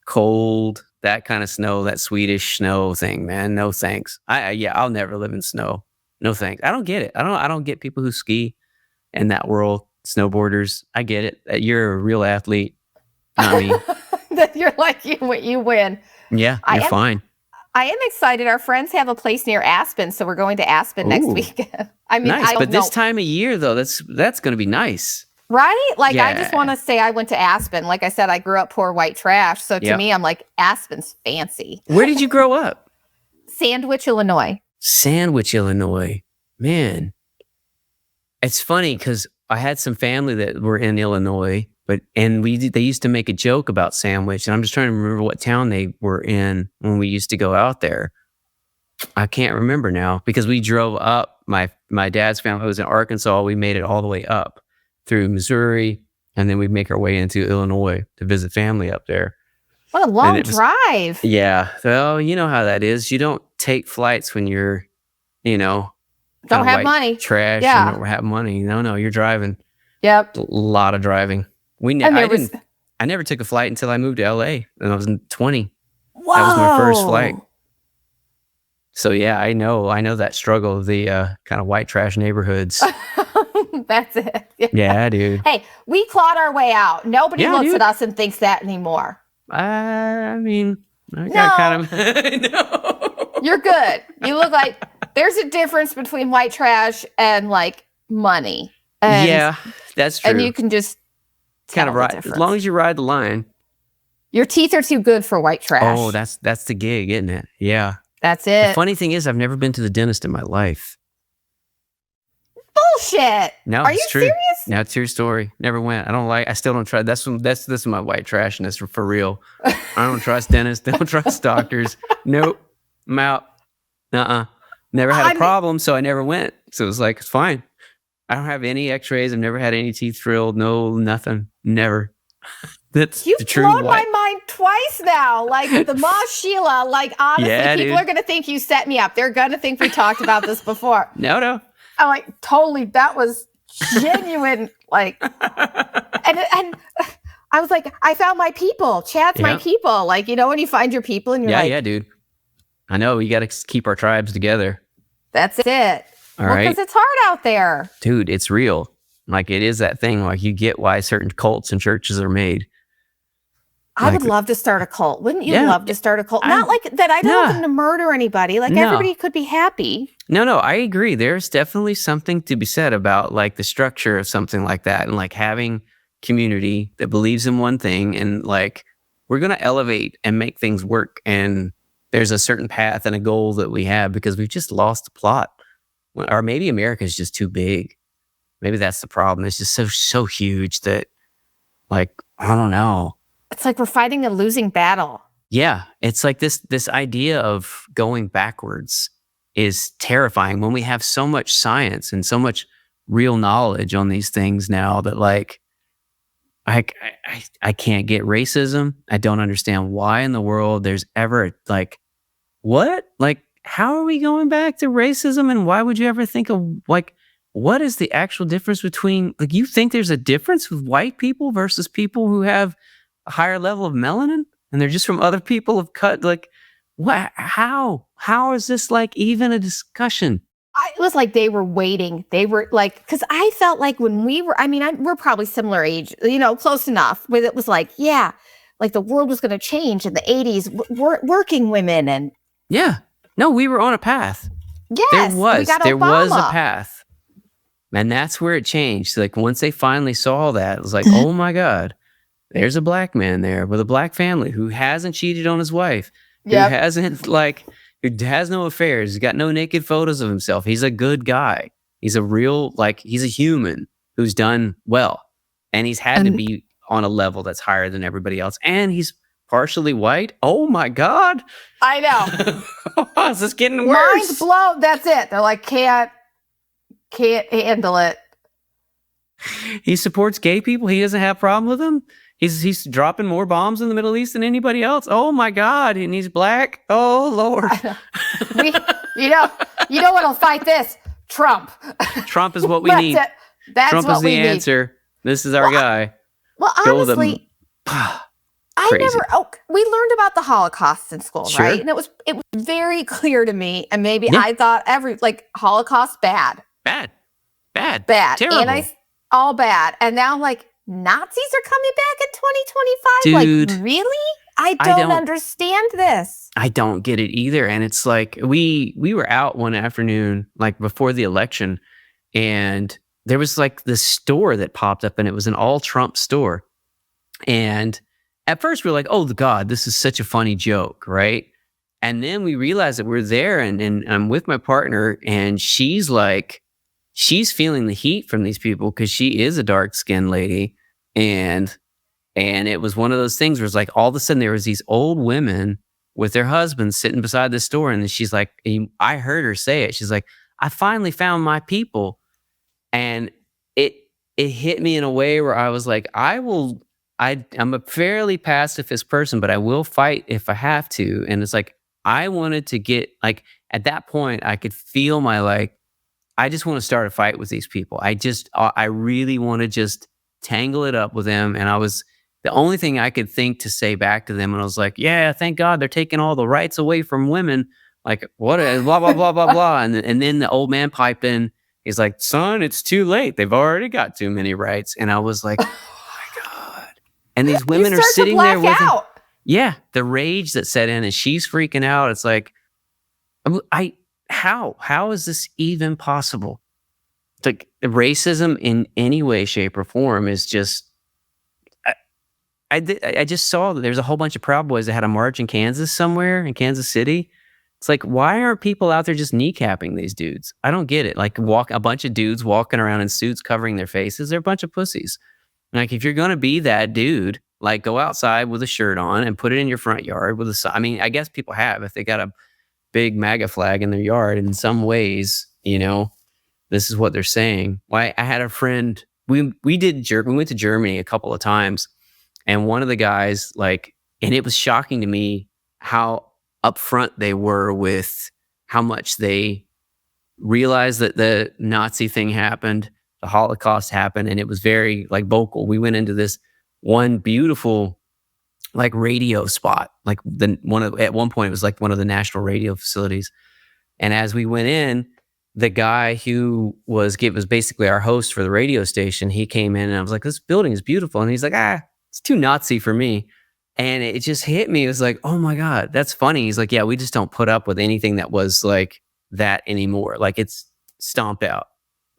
cold, that kind of snow, that Swedish snow thing, man. No thanks. I'll never live in snow. No thanks. I don't get it. I don't get people who ski in that world, snowboarders. I get it. You're a real athlete. Not me.
That you're like you win.
Yeah, you're fine.
I am excited. Our friends have a place near Aspen, so we're going to Aspen next week. I mean,
nice. But this time of year, though, that's going to be nice,
right? Like, I just want to say I went to Aspen. Like I said, I grew up poor white trash, so to me, I'm like, Aspen's fancy.
Where did you grow up?
Sandwich, Illinois.
Man, it's funny because I had some family that were in Illinois. They used to make a joke about Sandwich, and I'm just trying to remember what town they were in when we used to go out there. I can't remember now because we drove up. My dad's family was in Arkansas. We made it all the way up through Missouri, and then we'd make our way into Illinois to visit family up there.
What a long drive.
Yeah. Well, you know how that is. You don't take flights when you're,
don't have money.
Trash.
Yeah.
You don't have money. No, you're driving.
Yep.
A lot of driving. I never took a flight until I moved to LA and I was 20.
Whoa.
That was my first flight. So yeah, I know that struggle of the kind of white trash neighborhoods.
That's it.
Yeah, dude.
Hey, we clawed our way out. Nobody looks
dude.
at us and thinks that anymore.
I mean, I got kind of
no. You're good. You look like there's a difference between white trash and like money. And,
yeah, that's true.
And you can just
kind of ride, as long as you ride the line.
Your teeth are too good for white trash.
Oh, that's the gig, isn't it? Yeah.
That's it.
The funny thing is, I've never been to the dentist in my life.
Bullshit.
No,
are you
true.
serious?
No, it's your story. Never went. I still don't try. This is my white trashness for real. I don't trust dentists. Don't trust doctors. Nope. I'm out. Never had a problem, so I never went. So it was like, it's fine. I don't have any x-rays. I've never had any teeth drilled. No, nothing. Never. That's
You've blown my mind twice now. Like the Ma Sheela, like honestly, people are going to think you set me up. They're going to think we talked about this before.
No.
I'm like, totally, that was genuine. Like, and I was like, I found my people. Chad's my people. Like, when you find your people and you're like.
Yeah, dude. I know. We got to keep our tribes together.
That's it.
All right.
Because it's hard out there.
Dude, it's real. Like, it is that thing. Like, you get why certain cults and churches are made.
I would love to start a cult. Wouldn't you love to start a cult? Not like that I don't want them to murder anybody. Like everybody could be happy.
No, I agree. There's definitely something to be said about like the structure of something like that and like having community that believes in one thing and like we're going to elevate and make things work. And there's a certain path and a goal that we have because we've just lost the plot. Or maybe America's just too big. Maybe that's the problem. It's just so huge that like, I don't know.
It's like we're fighting a losing battle.
Yeah. It's like this idea of going backwards is terrifying when we have so much science and so much real knowledge on these things now that like, I can't get racism. I don't understand why in the world there's ever like, what? Like, how are we going back to racism? And why would you ever think of like, what is the actual difference between, like, you think there's a difference with white people versus people who have a higher level of melanin and they're just from other people of cut, like, what, how is this like even a discussion?
It was like they were waiting. They were like, because I felt like when we were, we're probably similar age, close enough. Where it was like, yeah, like the world was going to change in the 80s, working women and.
Yeah. No, we were on a path.
Yes.
There was a path. And that's where it changed. Like once they finally saw that, it was like, oh my God, there's a black man there with a black family who hasn't cheated on his wife, who hasn't who has no affairs, he's got no naked photos of himself. He's a good guy. He's a real, he's a human who's done well. And he's had to be on a level that's higher than everybody else. And he's partially white. Oh my God.
I know.
Is this getting worse?
Mind's blown. That's it. They're like, can't handle it.
He supports gay people. He doesn't have a problem with them. He's dropping more bombs in the Middle East than anybody else. Oh my God. And he's black. Oh Lord.
You know what'll fight this? Trump.
Trump is what we need.
That's
Trump
what
is the answer. This is our guy.
Well, honestly, we learned about the Holocaust in school, right? And it was very clear to me, and maybe I thought Holocaust bad.
Bad.
Terrible. All bad. And now Nazis are coming back in 2025?
Dude,
like, really? I don't understand this.
I don't get it either. And it's like, we were out one afternoon, like before the election, and there was like this store that popped up and it was an all Trump store. And at first we were like, oh God, this is such a funny joke, right? And then we realized that we're there and I'm with my partner and she's feeling the heat from these people because she is a dark-skinned lady. And it was one of those things where it's like all of a sudden there was these old women with their husbands sitting beside the store. And then she's like, I heard her say it. She's like, I finally found my people. And it hit me in a way where I was like, I'm a fairly pacifist person, but I will fight if I have to. And it's like, I wanted to get at that point, I could feel I just want to start a fight with these people. I really want to just tangle it up with them. And the only thing I could think to say back to them, and I was like, yeah, thank God they're taking all the rights away from women. Like, what? Blah, blah, blah, blah, blah. And then the old man piped in. He's like, son, it's too late. They've already got too many rights. And I was like, oh my God. And these women are sitting there with him. Yeah, the rage that set in, and she's freaking out. It's like, how is this even possible? It's like racism in any way, shape, or form is just. I just saw that there's a whole bunch of Proud Boys that had a march in Kansas somewhere, in Kansas City. It's like, why aren't people out there just kneecapping these dudes? I don't get it. Like, a bunch of dudes walking around in suits covering their faces. They're a bunch of pussies. Like, if you're going to be that dude, like, go outside with a shirt on and put it in your front yard with I mean, I guess people have, if they got a big MAGA flag in their yard. In some ways, this is what they're saying. Why I had a friend, we went to Germany a couple of times. And one of the guys, and it was shocking to me how upfront they were with how much they realized that the Nazi thing happened, the Holocaust happened, and it was very vocal. We went into this one beautiful radio spot, at one point it was one of the national radio facilities. And as we went in, the guy who was basically our host for the radio station, he came in and I was like, this building is beautiful. And he's like, it's too Nazi for me. And it just hit me. It was like, oh my God, that's funny. He's like, yeah, we just don't put up with anything that was like that anymore. Like, it's stomped out.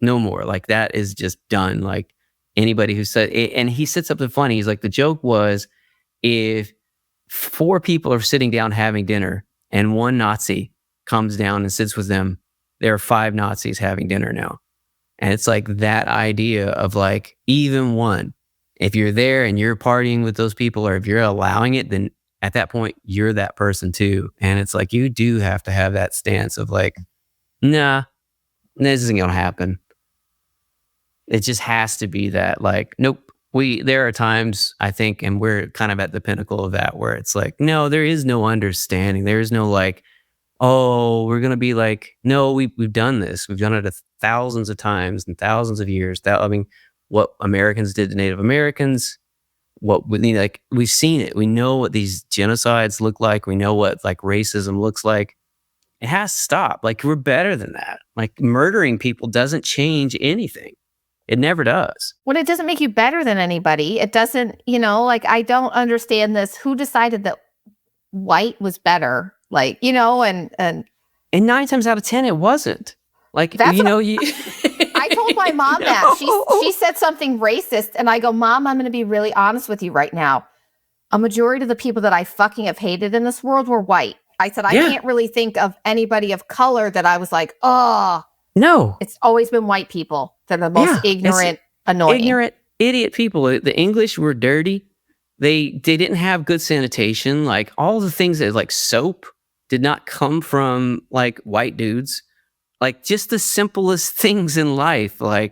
No more. Like, that is just done. Like, anybody who said it, and he said something funny. He's like, the joke was, if 4 people are sitting down having dinner and one Nazi comes down and sits with them, there are 5 Nazis having dinner now. And it's like that idea of even one. If you're there and you're partying with those people, or if you're allowing it, then at that point, you're that person too. And it's like, you do have to have that stance of nah, this isn't going to happen. It just has to be that nope. There are times, I think, and we're kind of at the pinnacle of that, where it's no, there is no understanding. There is no oh, we're going to be no, we've done this. We've done it thousands of times and thousands of years. What Americans did to Native Americans, we've seen it. We know what these genocides look like. We know what racism looks like. It has to stop. We're better than that. Murdering people doesn't change anything. It never does.
When it doesn't make you better than anybody, it doesn't, I don't understand this. Who decided that white was better? And
9 times out of 10, it wasn't.
I told my mom that. She said something racist, and I go, Mom, I'm going to be really honest with you right now. A majority of the people that I fucking have hated in this world were white. I said, I can't really think of anybody of color that I was like, oh.
No.
It's always been white people that are the most ignorant, annoying.
Ignorant, idiot people. The English were dirty. They didn't have good sanitation. All the things that soap did not come from white dudes. Just the simplest things in life. We're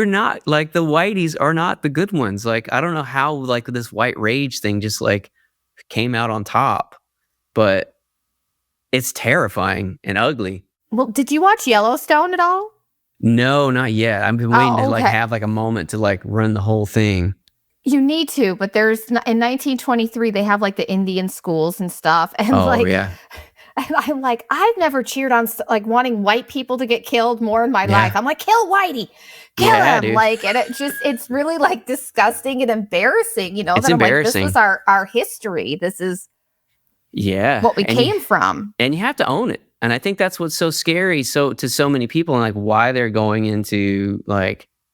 not the whiteys are not the good ones. I don't know how this white rage thing just came out on top, but it's terrifying and ugly.
Well, did you watch Yellowstone at all?
No, not yet. I've been waiting to have a moment to run the whole thing.
You need to, but there's in 1923 they have the Indian schools and stuff, and
yeah.
And I'm I've never cheered on wanting white people to get killed more in my life. I'm kill Whitey, kill him, dude. And it's really disgusting and embarrassing,
It's
that
embarrassing.
This was our history. This is what we came from,
and you have to own it. And I think that's what's so scary. So to so many people, and why they're going into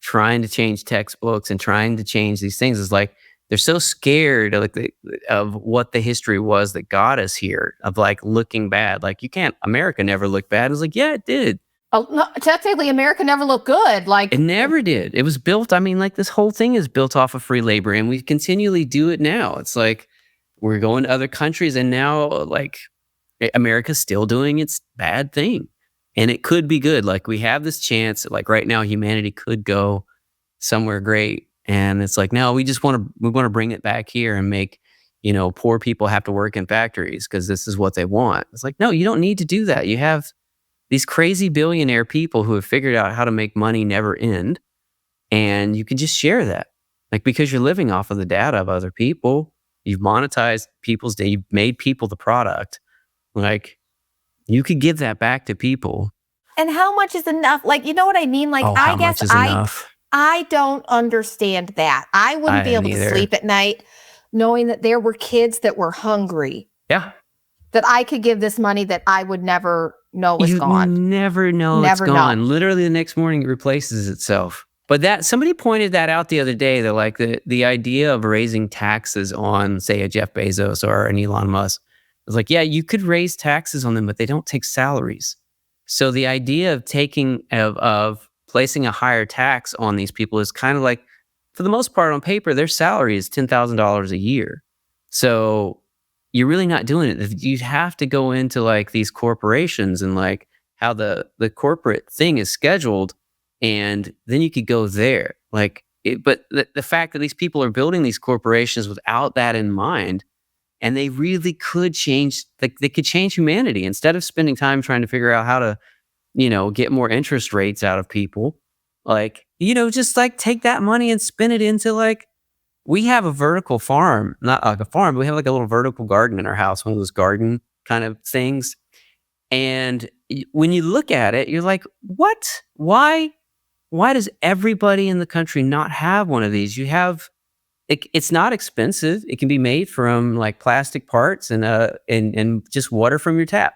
trying to change textbooks and trying to change these things is they're so scared of what the history was that got us here, of looking bad. You can't, America never looked bad. It was yeah, it did.
Oh, no, technically America never looked good.
It never did. It was built, this whole thing is built off of free labor, and we continually do it now. It's we're going to other countries, and now America's still doing its bad thing. And it could be good. We have this chance, right now, humanity could go somewhere great. And it's no, we want to bring it back here and make, poor people have to work in factories because this is what they want. It's no, you don't need to do that. You have these crazy billionaire people who have figured out how to make money never end. And you can just share that. Because you're living off of the data of other people. You've monetized people's day. You've made people the product. Like, you could give that back to people.
And how much is enough? Like, you know what I mean? Like, I guess I don't understand that. I wouldn't be able to sleep at night knowing that there were kids that were hungry.
Yeah.
That I could give this money that I would never know was gone.
You never know it's gone. Literally the next morning it replaces itself. But somebody pointed that out the other day. They're like, the idea of raising taxes on, say, a Jeff Bezos or an Elon Musk. It's like, yeah, you could raise taxes on them, but they don't take salaries. So the idea of of placing a higher tax on these people is kind of like, for the most part on paper, their salary is $10,000 a year. So you're really not doing it. You'd have to go into like these corporations and like how the corporate thing is scheduled, and then you could go there. Like, but the fact that these people are building these corporations without that in mind, and they really could change, like they could change humanity instead of spending time trying to figure out how to, get more interest rates out of people. Like, just like take that money and spin it into like, we have a vertical farm, not like a farm, but we have like a little vertical garden in our house, one of those garden kind of things. And when you look at it, you're like, what? Why does everybody in the country not have one of these? You have, it's not expensive. It can be made from like plastic parts and just water from your tap.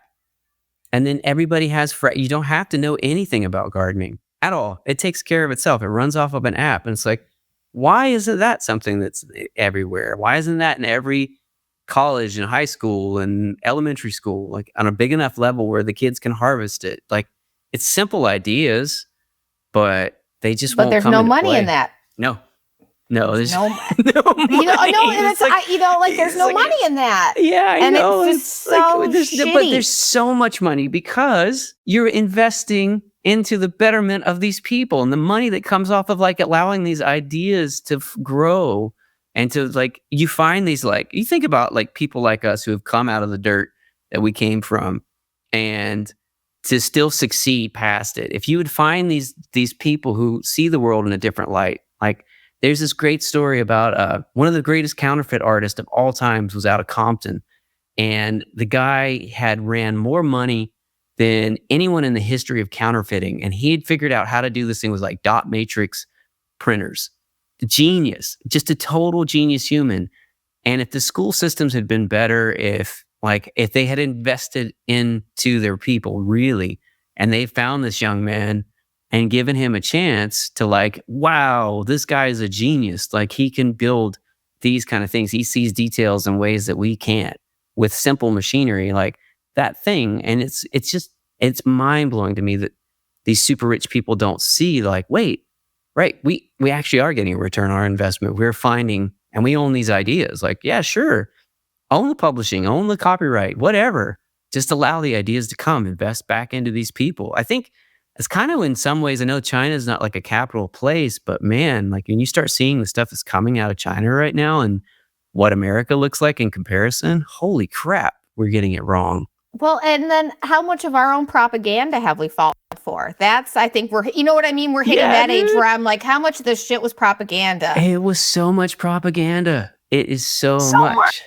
And then everybody has, you don't have to know anything about gardening at all. It takes care of itself. It runs off of an app. And it's like, why isn't that something that's everywhere? Why isn't that in every college and high school and elementary school, like on a big enough level where the kids can harvest it? Like, it's simple ideas, but they just won't come into play.
But there's no money in that.
No, there's no money.
There's no money in that.
Yeah, I know.
It's just so shitty.
But there's so much money because you're investing into the betterment of these people, and the money that comes off of like allowing these ideas to grow and to like, you find these, like, you think about like people like us who have come out of the dirt that we came from and to still succeed past it. If you would find these people who see the world in a different light, like there's this great story about one of the greatest counterfeit artists of all times was out of Compton, and the guy had ran more money than anyone in the history of counterfeiting. And he had figured out how to do this thing with like dot matrix printers. Genius, just a total genius human. And if the school systems had been better, if they had invested into their people really, and they found this young man and given him a chance to like, wow, this guy is a genius. Like, he can build these kind of things. He sees details in ways that we can't with simple machinery. Like, that thing. And it's mind blowing to me that these super rich people don't see, like, wait, right, we actually are getting a return on our investment. We're finding, and we own these ideas. Like, yeah, sure, own the publishing, own the copyright, whatever. Just allow the ideas to come, invest back into these people. I think it's kind of, in some ways, I know China is not like a capital place, but man, like when you start seeing the stuff that's coming out of China right now and what America looks like in comparison, holy crap, we're getting it wrong.
Well, and then how much of our own propaganda have we fallen for? That's, I think you know what I mean? We're hitting that age where I'm like, how much of this shit was propaganda?
It was so much propaganda. It is so much.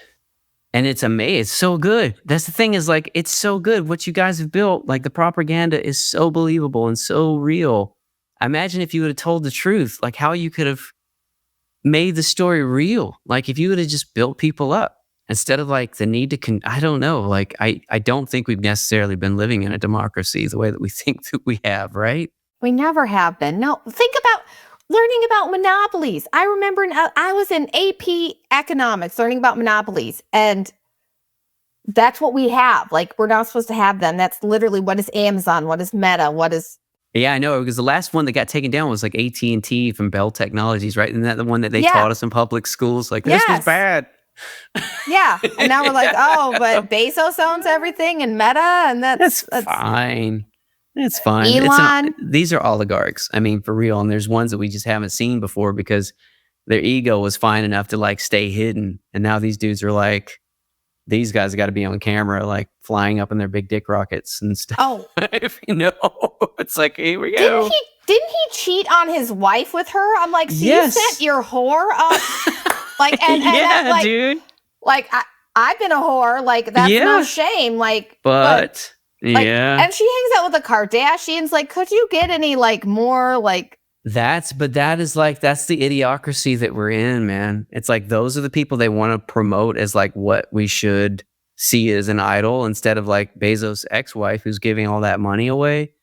And it's amazing. It's so good. That's the thing, is like, it's so good. What you guys have built, like the propaganda is so believable and so real. Imagine if you would have told the truth, like how you could have made the story real. Like if you would have just built people up. Instead of like the need to, I don't know, like I don't think we've necessarily been living in a democracy the way that we think that we have, right?
We never have been. No, think about learning about monopolies. I remember I was in AP economics learning about monopolies, and that's what we have. Like, we're not supposed to have them. That's literally, what is Amazon? What is Meta? What is...
Yeah, I know, because the last one that got taken down was like AT&T from Bell Technologies, right? Isn't that the one that they taught us in public schools? Like, this was bad.
Yeah, and now we're like, oh, but Bezos owns everything and Meta, and that's
fine. It's fine.
Elon.
These are oligarchs. I mean, for real. And there's ones that we just haven't seen before because their ego was fine enough to like stay hidden. And now these dudes are like, these guys got to be on camera, like flying up in their big dick rockets and stuff.
Oh,
if you know, it's like, here we go.
Didn't he cheat on his wife with her? I'm like, so you set your whore up. Like, and
yeah,
like,
dude.
Like, I've been a whore. Like, that's no shame. Like,
but
like,
yeah.
And she hangs out with the Kardashians. Like, could you get any, like, more, like...
That's the idiocracy that we're in, man. It's like, those are the people they want to promote as like what we should see as an idol, instead of like Bezos' ex-wife who's giving all that money away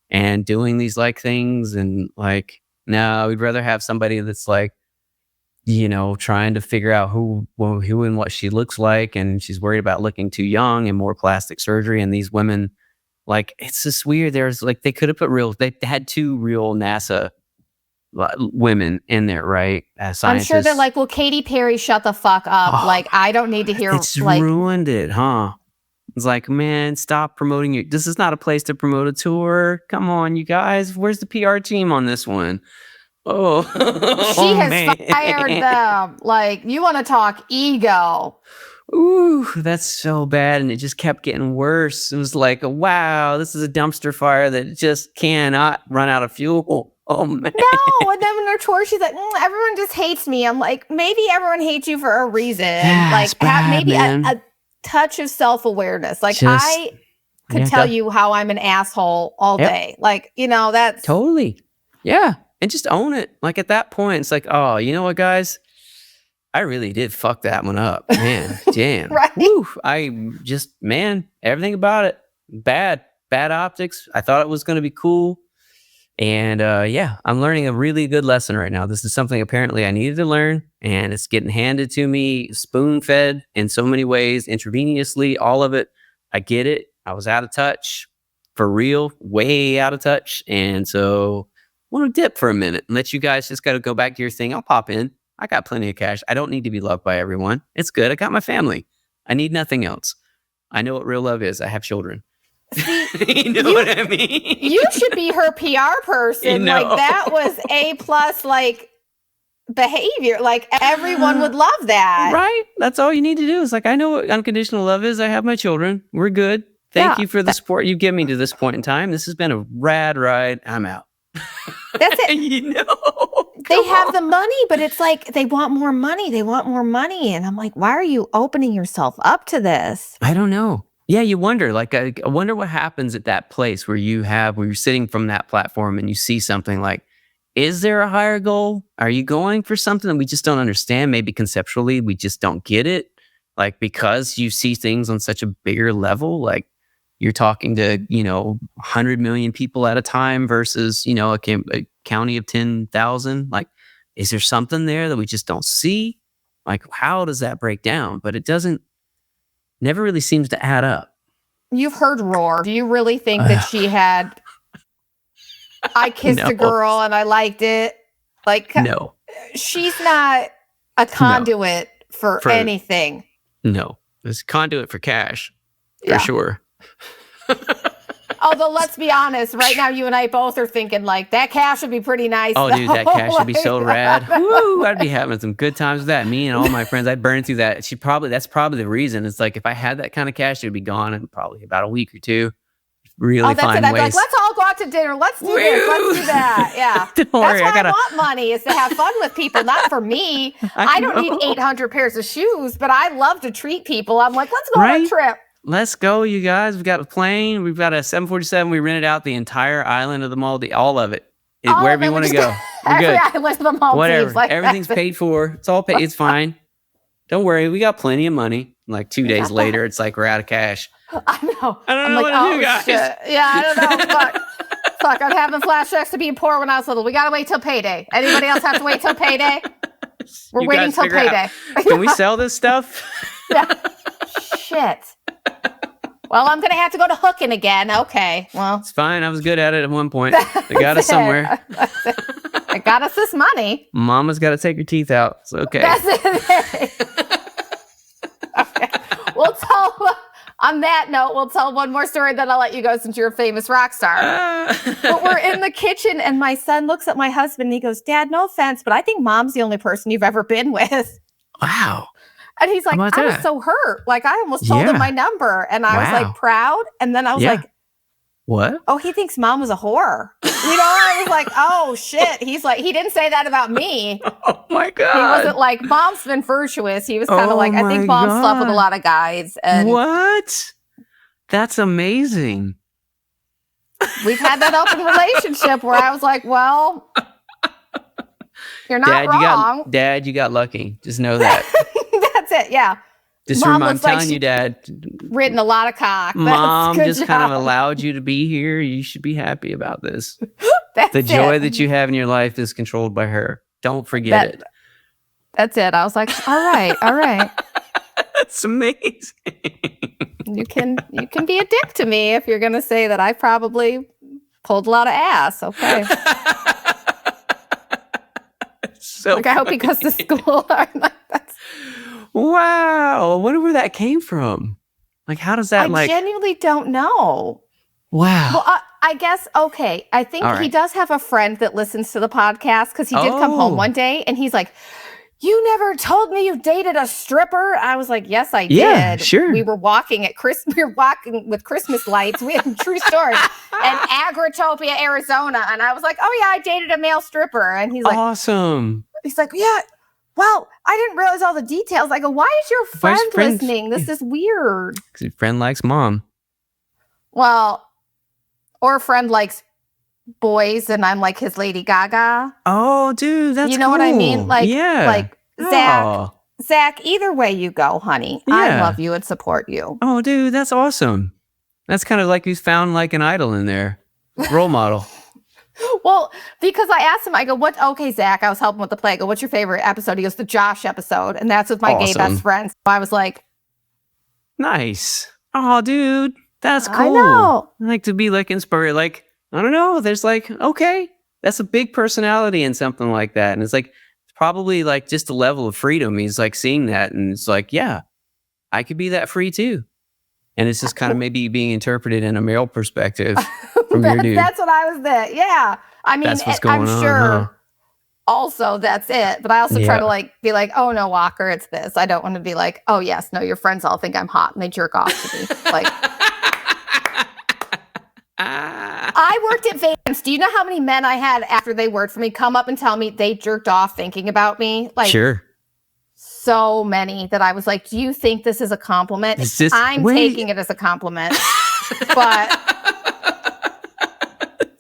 and doing these like things. And like, no, we'd rather have somebody that's like, you know, trying to figure out who and what she looks like, and she's worried about looking too young and more plastic surgery. And these women, like, it's just weird. There's like, they could have put they had 2 real NASA women in there, right? As scientists.
I'm sure they're like, well, Katy Perry, shut the fuck up. Like, I don't need to hear.
It's
like,
ruined it, huh? It's like, man, stop promoting this is not a place to promote a tour. Come on, you guys. Where's the PR team on this one? Oh,
she has fired them. Like, you want to talk ego?
Ooh, that's so bad. And it just kept getting worse. It was like, wow, this is a dumpster fire that just cannot run out of fuel. Oh, man.
No, and then when her tour, she's like, everyone just hates me. I'm like, maybe everyone hates you for a reason.
Yeah,
like,
bad,
maybe a touch of self-awareness. Like, I could tell you how I'm an asshole all day. Like, you know, that's...
Totally. Yeah. And just own it. Like, at that point, it's like, oh, you know what, guys? I really did fuck that one up. Man, damn.
Right?
Woo, everything about it. Bad optics. I thought it was going to be cool. And I'm learning a really good lesson right now. This is something apparently I needed to learn, and it's getting handed to me, spoon-fed in so many ways, intravenously, all of it. I get it. I was out of touch, for real, way out of touch. And so I want to dip for a minute and let you guys just got to go back to your thing. I'll pop in. I got plenty of cash. I don't need to be loved by everyone. It's good. I got my family. I need nothing else. I know what real love is. I have children.
See,
you know what I mean?
You should be her PR person.
You know.
Like, that was A+ like behavior. Like, everyone would love that.
Right? That's all you need to do. Is like, I know what unconditional love is. I have my children. We're good. Thank you for the support you give me to this point in time. This has been a rad ride. I'm out.
That's it.
You know,
they have the money, but it's like they want more money. They want more money. And I'm like, why are you opening yourself up to this?
I don't know. Yeah, you wonder. Like, I wonder what happens at that place where you're sitting from that platform and you see something like, is there a higher goal? Are you going for something that we just don't understand? Maybe conceptually, we just don't get it. Like, because you see things on such a bigger level, like you're talking to, 100 million people at a time versus, a county of 10,000. Like, is there something there that we just don't see? Like, how does that break down? But it never really seems to add up.
You've heard Roar. Do you really think that she had, I kissed a girl and I liked it? Like, no. She's not a conduit for anything.
No. It's a conduit for cash, for sure.
Although, let's be honest, right now you and I both are thinking like that cash would be pretty nice.
Oh, dude, that cash would be so rad. Woo, I'd be having some good times with that. Me and all my friends, I'd burn through that. That's probably the reason. It's like, if I had that kind of cash, it would be gone in probably about a week or two. Really find ways.
I'd be like, let's all go out to dinner. Let's do this. Let's do that. Yeah.
Don't worry,
that's why I want money, is to have fun with people, not for me. I don't need 800 pairs of shoes, but I love to treat people. I'm like, let's go on a trip.
Let's go, you guys. We've got a plane. We've got a 747. We rented out the entire island of the Maldives, all of it. Wherever you want to go. We're good.
Island of the Maldives.
Whatever.
Like
everything's paid for. It's all paid. It's fine. Don't worry. We got plenty of money. Like 2 days later, it's like we're out of cash.
I know.
I don't know what to do, guys.
Shit. Yeah, I don't know. Fuck. I'm having flashbacks to being poor when I was little. We got to wait till payday. Anybody else have to wait till payday? We're waiting till payday.
Can we sell this stuff?
Yeah. Shit. Well, I'm going to have to go to hooking again. Okay. Well,
it's fine. I was good at it at one point. They got us somewhere.
They got us this money.
Mama's got to take her teeth out. It's okay.
That's it. Okay. On that note, we'll tell one more story, then I'll let you go since you're a famous rock star. But we're in the kitchen and my son looks at my husband and he goes, Dad, no offense, but I think Mom's the only person you've ever been with.
Wow.
And he's like, I was so hurt. Like, I almost told him my number. And I was like proud. And then I was like,
What?
Oh, he thinks mom was a whore. I was like, oh shit. He's like, he didn't say that about me.
Oh my God.
He wasn't like, mom's been virtuous. He was kind of like, I think mom slept with a lot of guys. And
what? That's amazing.
We've had that open relationship where I was like, well, you're not wrong.
Dad, you got lucky. Just know that.
That's it. Yeah.
I'm telling you, Dad.
Ridden a lot of cock.
Mom just kind of allowed you to be here. You should be happy about this. The joy that you have in your life is controlled by her. Don't forget it.
That's it. I was like, all right.
That's amazing.
You can be a dick to me if you're going to say that I probably pulled a lot of ass. Okay.
So
I hope he goes to school.
Wow. I wonder where that came from. Like, how does that
I genuinely don't know.
Wow.
Well, I guess, okay. I think he does have a friend that listens to the podcast because he did come home one day and he's like, you never told me you dated a stripper. I was like, yes, I did.
Yeah, sure.
We were walking with Christmas lights. We had true story in Agritopia, Arizona. And I was like, oh yeah, I dated a male stripper. And he's like,
awesome.
He's like, yeah. Well, I didn't realize all the details. I go, why is your friend listening? This is weird.
Because your friend likes mom.
Well, or a friend likes boys and I'm like his Lady Gaga.
Oh, dude, that's
You know what I mean? Like, like Zach, either way you go, honey, I love you and support you.
Oh, dude, that's awesome. That's kind of like he's found like an idol in there. Role model.
Well, because I asked him, I go, okay, Zach, I was helping with the play. I go, what's your favorite episode? He goes, the Josh episode. And that's with my gay best friends. I was like,
nice. Oh, dude, that's cool.
I know.
I like to be like inspired. Like, I don't know. There's like, okay, that's a big personality in something like that. And it's like, it's probably like just a level of freedom. He's like seeing that. And it's like, yeah, I could be that free too. And it's just kind of maybe being interpreted in a male perspective from your dude.
That's what I was there. Yeah. I mean, I'm sure also that's it. But I also try to be like, oh no, Walker, it's this. I don't want to be like, oh yes, no, your friends all think I'm hot and they jerk off to me. Like, I worked at Vans. Do you know how many men I had after they worked for me come up and tell me they jerked off thinking about me? Like,
sure.
So many that I was like, do you think this is a compliment? I'm taking it as a compliment. But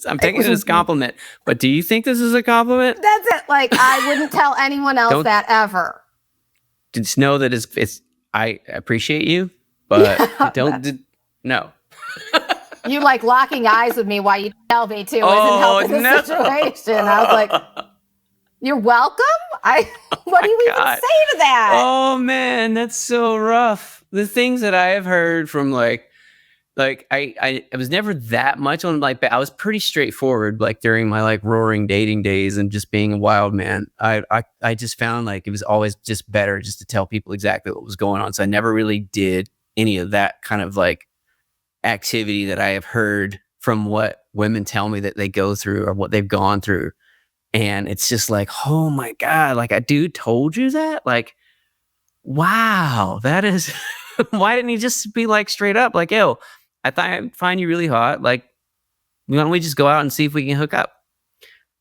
I'm taking it as a compliment. But do you think this is a compliment?
That's it. Like, I wouldn't tell anyone else that ever.
Just know that I appreciate you, but no.
You like locking eyes with me while you tell me to isn't helping the situation. I was like, you're welcome? What do you even say to that?
Oh man, that's so rough. The things that I have heard from like I was never that much on like, I was pretty straightforward like during my like roaring dating days and just being a wild man. I just found like it was always just better just to tell people exactly what was going on. So I never really did any of that kind of like activity that I have heard from what women tell me that they go through or what they've gone through. And it's just like, oh my God, like a dude told you that? Like, wow, that is, why didn't he just be like straight up? Like, yo, I find you really hot. Like, why don't we just go out and see if we can hook up?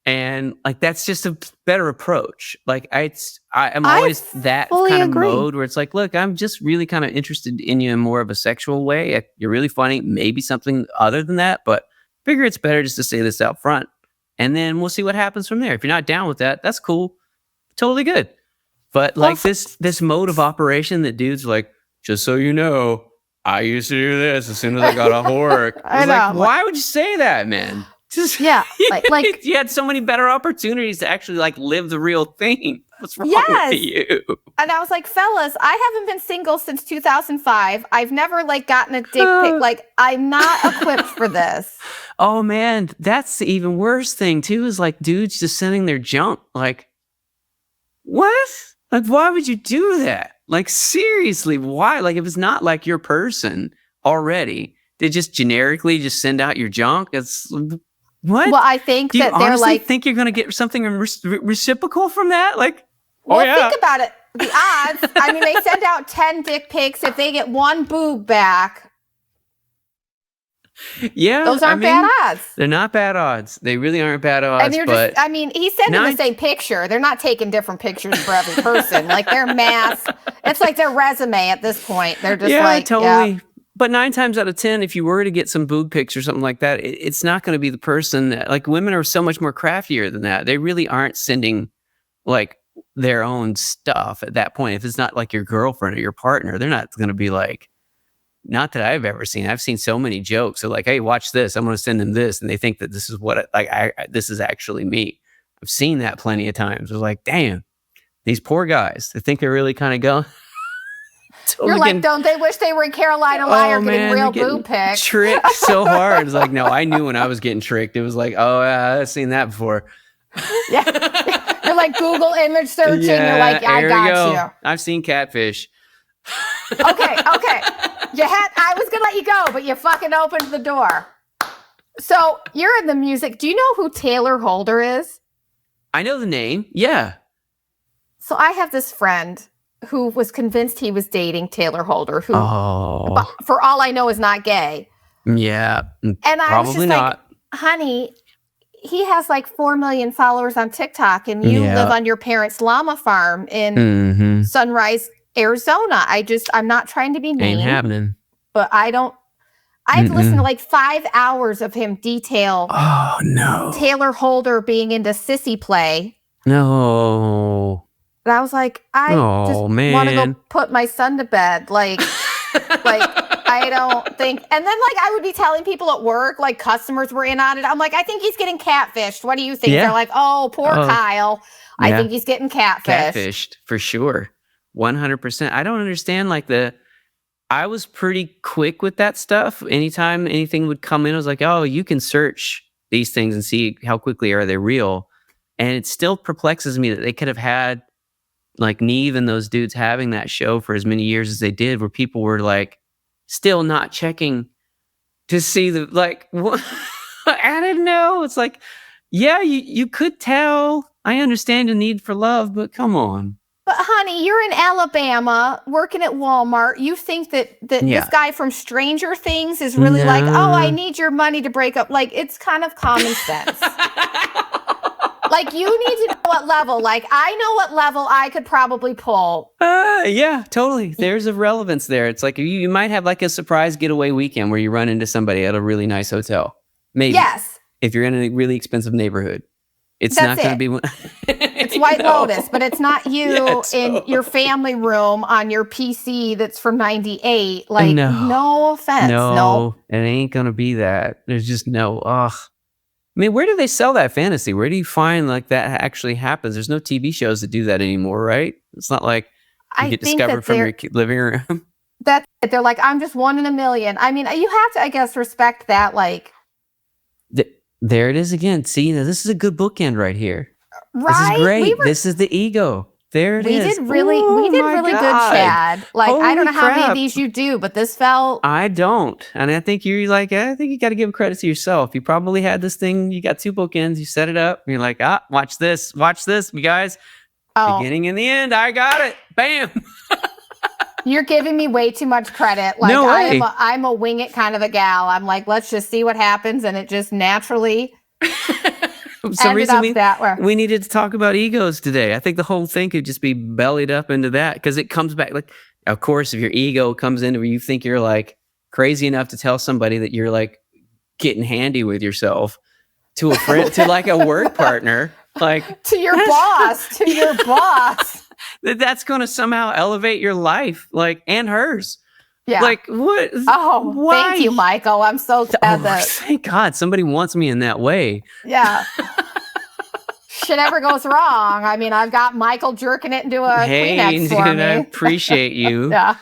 And like, that's just a better approach. Like I'm always that kind of mode where it's like, look, I'm just really kind of interested in you in more of a sexual way. You're really funny, maybe something other than that, but figure it's better just to say this out front. And then we'll see what happens from there. If you're not down with that, that's cool. Totally good. But like this mode of operation that dudes like, just so you know, I used to do this as soon as I got off work. I know. Like, why would you say that, man? Just like you had so many better opportunities to actually like live the real thing. What's wrong with you?
And I was like, fellas, I haven't been single since 2005. I've never like gotten a dick pic. Like, I'm not equipped for this.
Oh man, that's the even worse thing too, is like dudes just sending their junk. Like, what? Like, why would you do that? Like, seriously, why? Like, if it's not like your person already, they just generically just send out your junk. It's what?
Well, I think that they're like,
think you're going to get something reciprocal from that? Like,
think about it. The odds. I mean, they send out 10 dick pics. If they get one boob back,
Yeah.
Those aren't bad odds.
They're not bad odds. They really aren't bad odds.
And you're just, I mean, he's sending the same picture. They're not taking different pictures for every person. Like their mask, it's like their resume at this point. They're just
totally. Yeah. But 9 times out of 10, if you were to get some boob pics or something like that, it's not going to be the person that, like, women are so much more craftier than that. They really aren't sending like their own stuff at that point. If it's not like your girlfriend or your partner, they're not going to be like, not that I've ever seen. I've seen so many jokes. They're like, hey, watch this. I'm going to send them this. And they think that this is what, this is actually me. I've seen that plenty of times. They're like, damn, these poor guys. They think they're really kind of going.
You're like, don't they wish they were in Carolina Liar getting real boob pics?
Tricked so hard. It's like, no, I knew when I was getting tricked. It was like, oh, I've seen that before.
Yeah. You're like Google image searching. You're like, I got you.
I've seen catfish.
Okay. I was gonna let you go, but you fucking opened the door. So you're in the music. Do you know who Taylor Holder is?
I know the name. Yeah.
So I have this friend who was convinced he was dating Taylor Holder, who, for all I know, is not gay.
Yeah.
And I was just
not.
like, honey, he has like 4 million followers on TikTok, and you live on your parents' llama farm in Sunrise, Arizona. I'm not trying to be mean.
Ain't happening.
But I've listened to like 5 hours of him detail Taylor Holder being into sissy play.
No.
And I was like, I want to go put my son to bed. Like I don't think. And then like I would be telling people at work, like customers were in on it. I'm like, I think he's getting catfished. What do you think? Yeah. They're like, oh, poor Kyle. I think he's getting catfished.
Catfished for sure. 100%. I don't understand I was pretty quick with that stuff. Anytime anything would come in, I was like, oh, you can search these things and see how quickly are they real. And it still perplexes me that they could have had like Neve and those dudes having that show for as many years as they did, where people were like still not checking to see the, like, what? I didn't know. It's like, yeah, you could tell. I understand the need for love, but come on.
But honey, you're in Alabama working at Walmart. You think that this guy from Stranger Things is really like, oh, I need your money to break up. Like, it's kind of common sense. Like, you need to know what level. Like, I know what level I could probably pull.
Yeah, totally. There's a relevance there. It's like you might have like a surprise getaway weekend where you run into somebody at a really nice hotel. Maybe.
Yes.
If you're in a really expensive neighborhood. It's not going to be...
It's White Lotus, but it's not you in your family room on your PC that's from 98. Like, no offense. No,
it ain't going to be that. There's just I mean, where do they sell that fantasy? Where do you find like that actually happens? There's no TV shows that do that anymore, right? It's not like you get discovered from your living room.
That's it. They're like, I'm just 1 in a million. I mean, you have to, I guess, respect that. Like,
there it is again. See, now this is a good bookend right here.
Right?
This is great. This is the ego. There it is.
We did really good, Chad. Like, holy I don't know how many of these you do, but this felt...
I don't. And I think you're like, I think you got to give credit to yourself. You probably had this thing. You got 2 bookends. You set it up. And you're like, watch this, you guys. Beginning and the end. I got it. Bam.
You're giving me way too much credit. Like,
no way.
I'm a wing it kind of a gal. I'm like, let's just see what happens. And it just naturally...
For some reason, we needed to talk about egos today. I think the whole thing could just be bellied up into that, because it comes back. Like, of course, if your ego comes into where you think you're like crazy enough to tell somebody that you're like getting handy with yourself to a friend, to like a work partner, like
to your boss,
that's going to somehow elevate your life, like, and hers.
Yeah.
Like, what?
Oh, why? Thank you, Michael. I'm so glad that.
Thank God somebody wants me in that way.
Yeah. Shit ever goes wrong. I mean, I've got Michael jerking it into a Kleenex for me.
I appreciate you.
Yeah.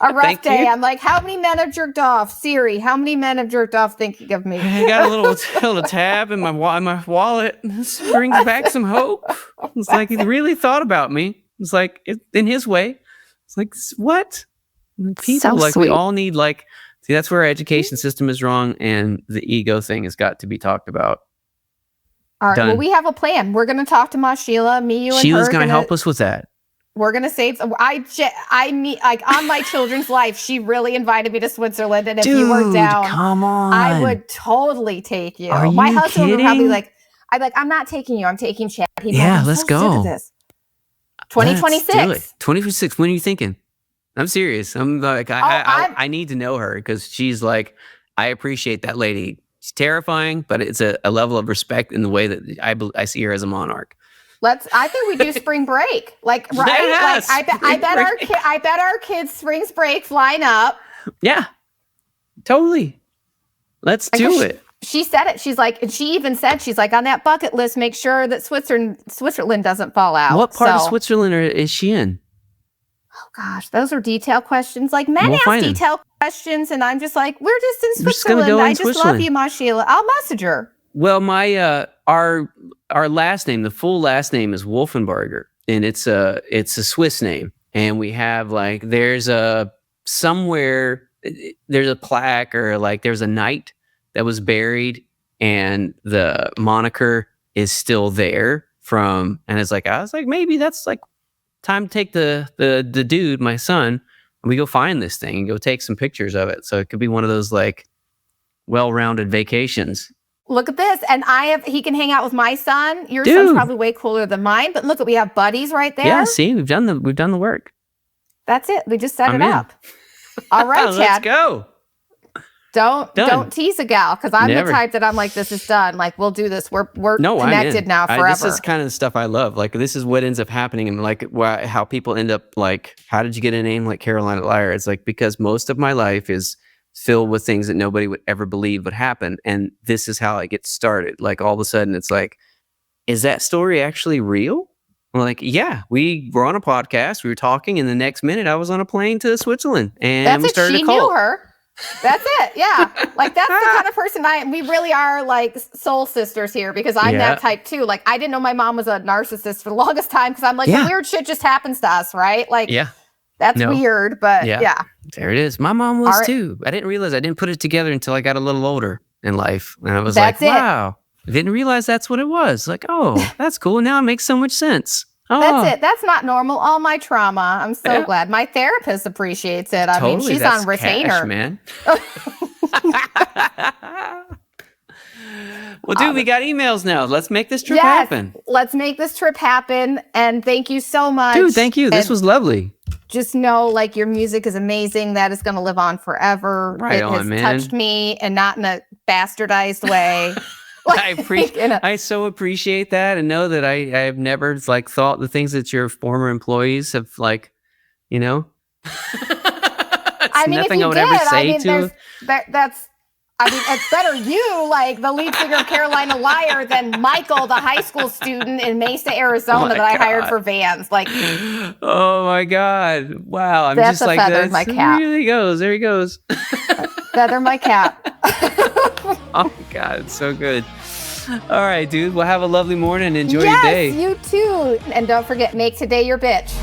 A rough day. I'm like, how many men have jerked off? Siri, how many men have jerked off thinking of me?
I got a little tab in my wallet. This brings back some hope. It's like he really thought about me. It's like, in his way. It's like, what? People, so like, sweet. We all need, like, see, that's where our education system is wrong, and the ego thing has got to be talked about.
All right. Done. Well, we have a plan. We're going to talk to Ma Sheela, me, you, and
Sheila's going to help us with that.
We're gonna save. I mean, like on my children's life, she really invited me to Switzerland, and if you were down,
come on,
I would totally take you.
Are
my
you
husband
kidding?
would probably like, I'm not taking you. I'm taking Chad. He'd
yeah,
like,
let's
so
go.
Sick of this. 2026.
2026. When are you thinking? I'm serious. I'm like, I need to know her because she's like, I appreciate that lady. She's terrifying, but it's a level of respect in the way that I see her as a monarch.
I think we do spring break, like right.
Yes,
like I bet our kids' spring breaks line up.
Yeah, totally. Let's do it.
She said it. She's like, and she even said, she's like, on that bucket list, make sure that Switzerland doesn't fall out.
What part of Switzerland is she in?
Oh gosh, those are detailed questions. Like men ask detailed questions, and I'm just like, we're just in Switzerland. I just love you, Ma Sheela. I'll message her.
Well, my our last name, the full last name is Wolfenbarger, and it's a Swiss name, and we have like there's a plaque or like there's a knight that was buried, and the moniker is still there from, and it's like I was like maybe that's like time to take the dude, my son, and we go find this thing and go take some pictures of it. So it could be one of those like well-rounded vacations.
Look at this. And he can hang out with my son. Your son's probably way cooler than mine, but look, we have buddies right there.
Yeah, see, we've done the work.
That's it. We just set it up. All right, Chad.
Let's go.
Don't tease a gal, because I'm the type that I'm like, this is done. Like, we'll do this. We're connected now forever.
This is kind of the stuff I love. Like, this is what ends up happening, and like how people end up like, how did you get a name like Carolina Liar? It's like because most of my life is filled with things that nobody would ever believe would happen, and this is how I get started. Like all of a sudden, it's like, is that story actually real? I'm like, yeah, we were on a podcast, we were talking, and the next minute I was on a plane to Switzerland, and we started a cult.
She knew her. That's it. Yeah. Like that's the kind of person we really are like soul sisters here, because I'm that type too. Like I didn't know my mom was a narcissist for the longest time, because I'm like, the weird shit just happens to us, right? Like, that's weird, but yeah.
There it is. My mom was too. I didn't realize, I didn't put it together until I got a little older in life. And I was like, wow, I didn't realize that's what it was. Like, oh, that's cool. Now it makes so much sense. Oh.
That's it. That's not normal. All my trauma. I'm so glad. My therapist appreciates it. I mean, she's on retainer.
Cash, man. Well, dude, we got emails now. Let's make this trip happen.
Let's make this trip happen. And thank you so much.
Dude, thank you. This was lovely.
Just know, like, your music is amazing. That is going to live on forever.
Right on, man.
It has touched me, and not in a bastardized way.
I so appreciate that, and know that I have never like thought the things that your former employees have like, you know.
I mean, nothing I would ever say to. It's better you, like the lead singer of Carolina Liar, than Michael, the high school student in Mesa, Arizona, that I hired for Vans. Like,
oh my God! Wow, I'm
that's
just like
feather in my cap.
There he goes. There he goes.
Feather my cap.
Oh my God, it's so good. All right, dude. Well, have a lovely morning. Enjoy your day.
Yes, you too. And don't forget, make today your bitch.